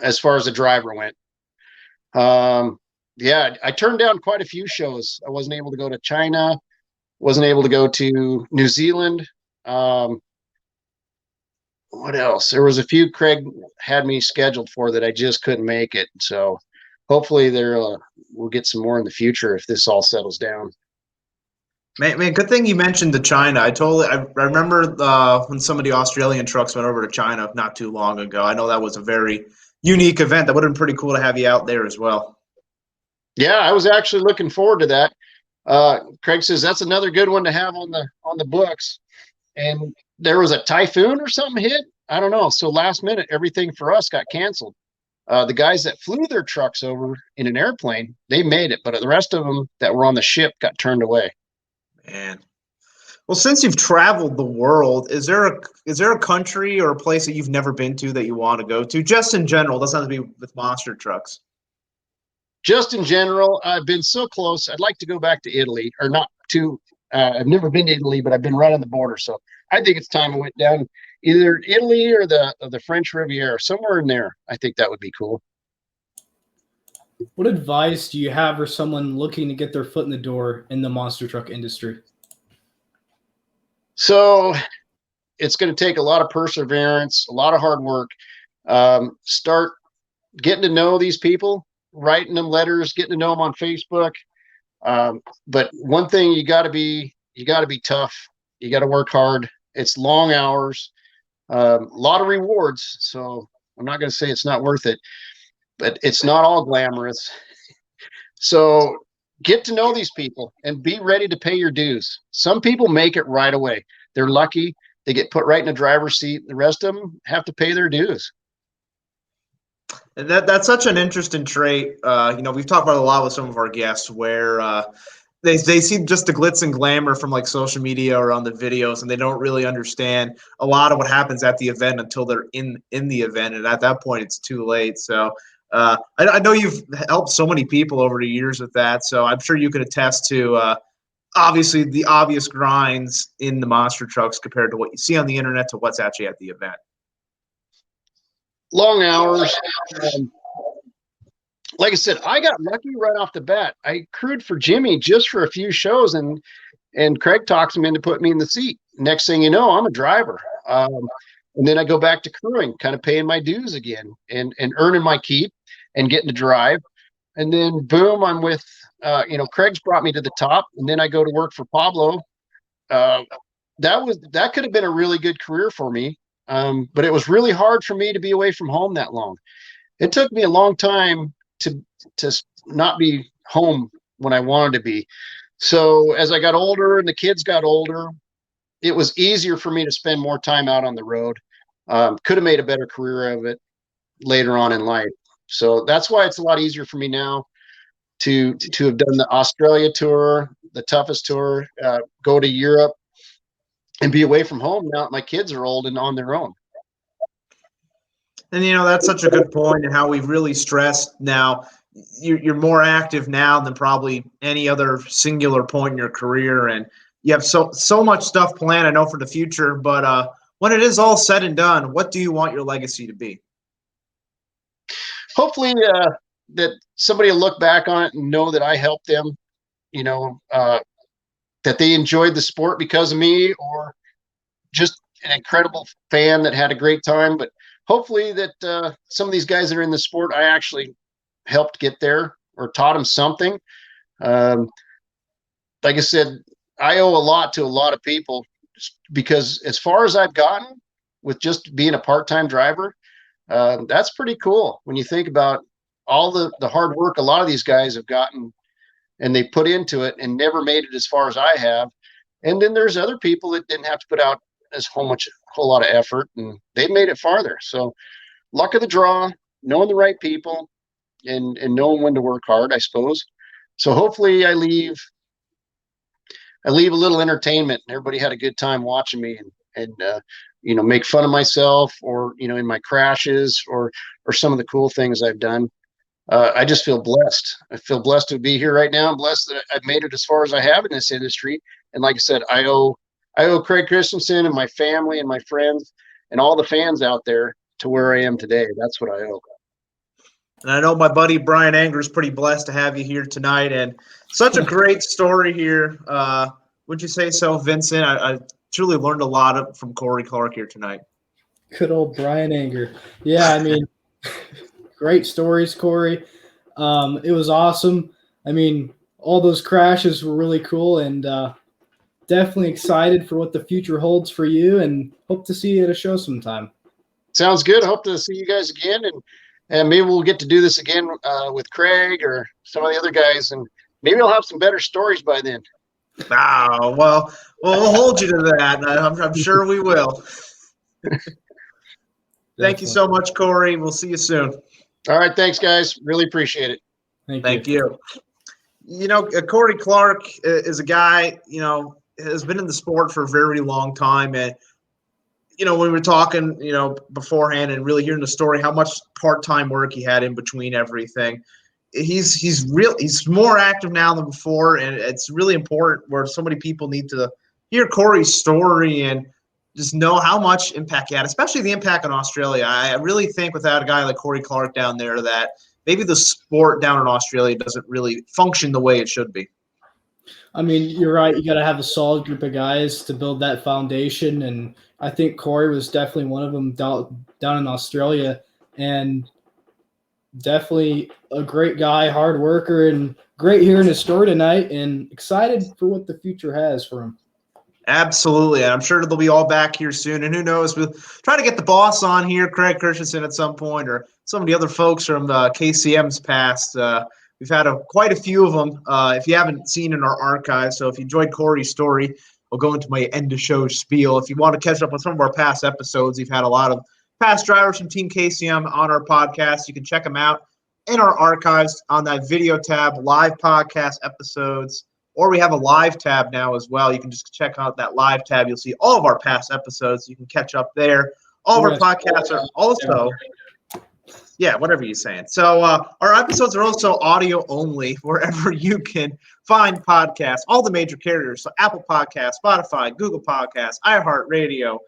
as far as the driver went, yeah, I turned down quite a few shows. I wasn't able to go to China, wasn't able to go to New Zealand. What else? There was a few Kreg had me scheduled for that I just couldn't make it. So hopefully we'll get some more in the future if this all settles down. Man, good thing you mentioned the China. I remember when some of the Australian trucks went over to China not too long ago. I know that was a very unique event. That would have been pretty cool to have you out there as well. Yeah, I was actually looking forward to that. Kreg says that's another good one to have on the books. And there was a typhoon or something hit. I don't know. So last minute, everything for us got canceled. The guys that flew their trucks over in an airplane, they made it, but the rest of them that were on the ship got turned away. Man. Well, since you've traveled the world, is there a country or a place that you've never been to that you want to go to? Just in general, it doesn't have to be with monster trucks. Just in general, I've been so close. I'd like to go back to Italy, or not to. I've never been to Italy, but I've been right on the border, so I think it's time I went down either Italy or the French Riviera, somewhere in there. I think that would be cool. What advice do you have for someone looking to get their foot in the door in the monster truck industry? So it's going to take a lot of perseverance, a lot of hard work. Start getting to know these people, writing them letters, getting to know them on Facebook. But one thing, you got to be tough. You got to work hard. It's long hours, a lot of rewards. So I'm not going to say it's not worth it, but it's not all glamorous. So get to know these people and be ready to pay your dues. Some people make it right away. They're lucky. They get put right in the driver's seat. The rest of them have to pay their dues. And that's such an interesting trait. We've talked about it a lot with some of our guests where they see just the glitz and glamour from like social media or on the videos, and they don't really understand a lot of what happens at the event until they're in the event, and at that point it's too late. So I know you've helped so many people over the years with that, so I'm sure you can attest to obviously the obvious grinds in the monster trucks compared to what you see on the internet to what's actually at the event. Long hours. Like I said, I got lucky right off the bat. I crewed for Jimmy just for a few shows, and Kreg talks him into putting me in the seat. Next thing you know, I'm a driver. And then I go back to crewing, kind of paying my dues again and earning my keep and getting to drive. And then boom, I'm with, Kreg's brought me to the top, and then I go to work for Pablo. That could have been a really good career for me. But it was really hard for me to be away from home that long. It took me a long time to not be home when I wanted to be. So as I got older and the kids got older, it was easier for me to spend more time out on the road. Could have made a better career of it later on in life. So that's why it's a lot easier for me now to have done the Australia tour, the toughest tour, go to Europe and be away from home now that my kids are old and on their own. And, that's such a good point, and how we've really stressed now. You're more active now than probably any other singular point in your career, and you have so much stuff planned, I know, for the future. But when it is all said and done, what do you want your legacy to be? Hopefully that somebody will look back on it and know that I helped them, that they enjoyed the sport because of me, or just an incredible fan that had a great time. But hopefully that some of these guys that are in the sport, I actually helped get there or taught them something. Like I said, I owe a lot to a lot of people, because as far as I've gotten with just being a part-time driver, that's pretty cool when you think about all the hard work a lot of these guys have gotten and they put into it and never made it as far as I have. And then there's other people that didn't have to put out a whole lot of effort, and they made it farther. So luck of the draw, knowing the right people, and knowing when to work hard, I suppose. So hopefully I leave a little entertainment, and everybody had a good time watching me, and make fun of myself, or in my crashes, or some of the cool things I've done. I just feel blessed. I feel blessed to be here right now. I'm blessed that I've made it as far as I have in this industry. And like I said, I owe Kreg Christensen and my family and my friends and all the fans out there to where I am today. That's what I owe. And I know my buddy Brian Anger is pretty blessed to have you here tonight, and such a great story here. Would you say so, Vincent? I truly learned a lot from Corey Clark here tonight. Good old Brian Anger. Yeah, I mean, great stories, Corey. It was awesome. I mean, all those crashes were really cool, and definitely excited for what the future holds for you, and hope to see you at a show sometime. Sounds good. Hope to see you guys again, and maybe we'll get to do this again with Kreg or some of the other guys, and maybe I'll have some better stories by then. Oh, well, we'll hold you to that. I'm sure we will. Thank you so much, Corey. We'll see you soon. All right. Thanks, guys. Really appreciate it. Thank you. Corey Clark is a guy, has been in the sport for a very long time. And, when we were talking, beforehand and really hearing the story, how much part-time work he had in between everything. He's more active now than before. And it's really important, where so many people need to hear Corey's story and just know how much impact he had, especially the impact on Australia. I really think without a guy like Corey Clark down there that maybe the sport down in Australia doesn't really function the way it should be. I mean, you're right. You got to have a solid group of guys to build that foundation, and I think Corey was definitely one of them down in Australia, and definitely a great guy, hard worker, and great hearing his story tonight, and excited for what the future has for him. Absolutely, and I'm sure they'll be all back here soon. And who knows, we'll try to get the boss on here, Kreg Christensen, at some point, or some of the other folks from KCM's past. We've had quite a few of them. If you haven't seen in our archive, so if you enjoyed Corey's story, I'll go into my end of show spiel. If you want to catch up with some of our past episodes, we've had a lot of past drivers from Team KCM on our podcast. You can check them out in our archives on that video tab, live podcast episodes. Or we have a live tab now as well. You can just check out that live tab. You'll see all of our past episodes. You can catch up there. All of our podcasts are also, yeah, whatever you're saying. So our episodes are also audio only wherever you can find podcasts, all the major carriers. So Apple Podcasts, Spotify, Google Podcasts, iHeartRadio,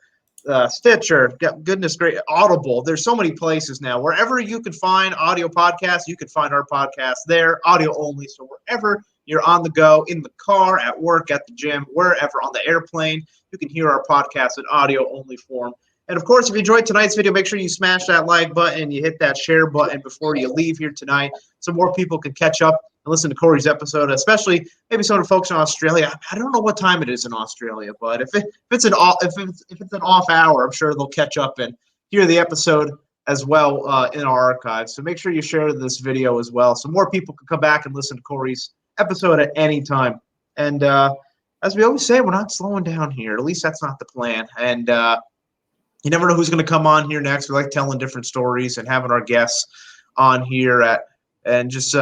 Stitcher, goodness great, Audible. There's so many places now. Wherever you can find audio podcasts, you can find our podcast there, audio only. So wherever you're on the go, in the car, at work, at the gym, wherever, on the airplane, you can hear our podcast in audio-only form. And, of course, if you enjoyed tonight's video, make sure you smash that like button, you hit that share button before you leave here tonight so more people can catch up and listen to Corey's episode, especially maybe some of the folks in Australia. I don't know what time it is in Australia, but if it's an off hour, I'm sure they'll catch up and hear the episode as well in our archives. So make sure you share this video as well so more people can come back and listen to Corey's episode at any time. And as we always say, we're not slowing down here. At least that's not the plan. And you never know who's going to come on here next. We like telling different stories and having our guests on here and just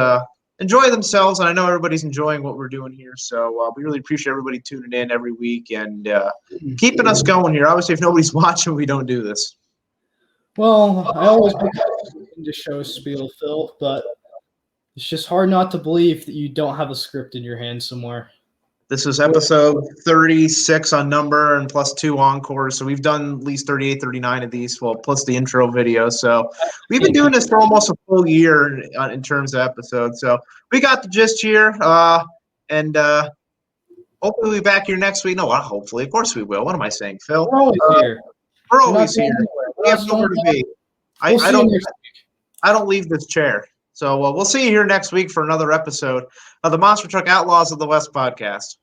enjoy themselves. And I know everybody's enjoying what we're doing here. So we really appreciate everybody tuning in every week and keeping us going here. Obviously, if nobody's watching, we don't do this. Well, I always like to show spiel, Phil, but it's just hard not to believe that you don't have a script in your hand somewhere. This is episode 36 on number and plus 2 encores. So we've done at least 38, 39 of these, well, plus the intro video. So we've been doing this for almost a full year in terms of episodes. So we got the gist here. And hopefully we'll be back here next week. No, hopefully. Of course we will. What am I saying, Phil? We're always here. We're always here. We have nowhere to be. I don't leave this chair. So we'll see you here next week for another episode of the Monster Truck Outlaws of the West podcast.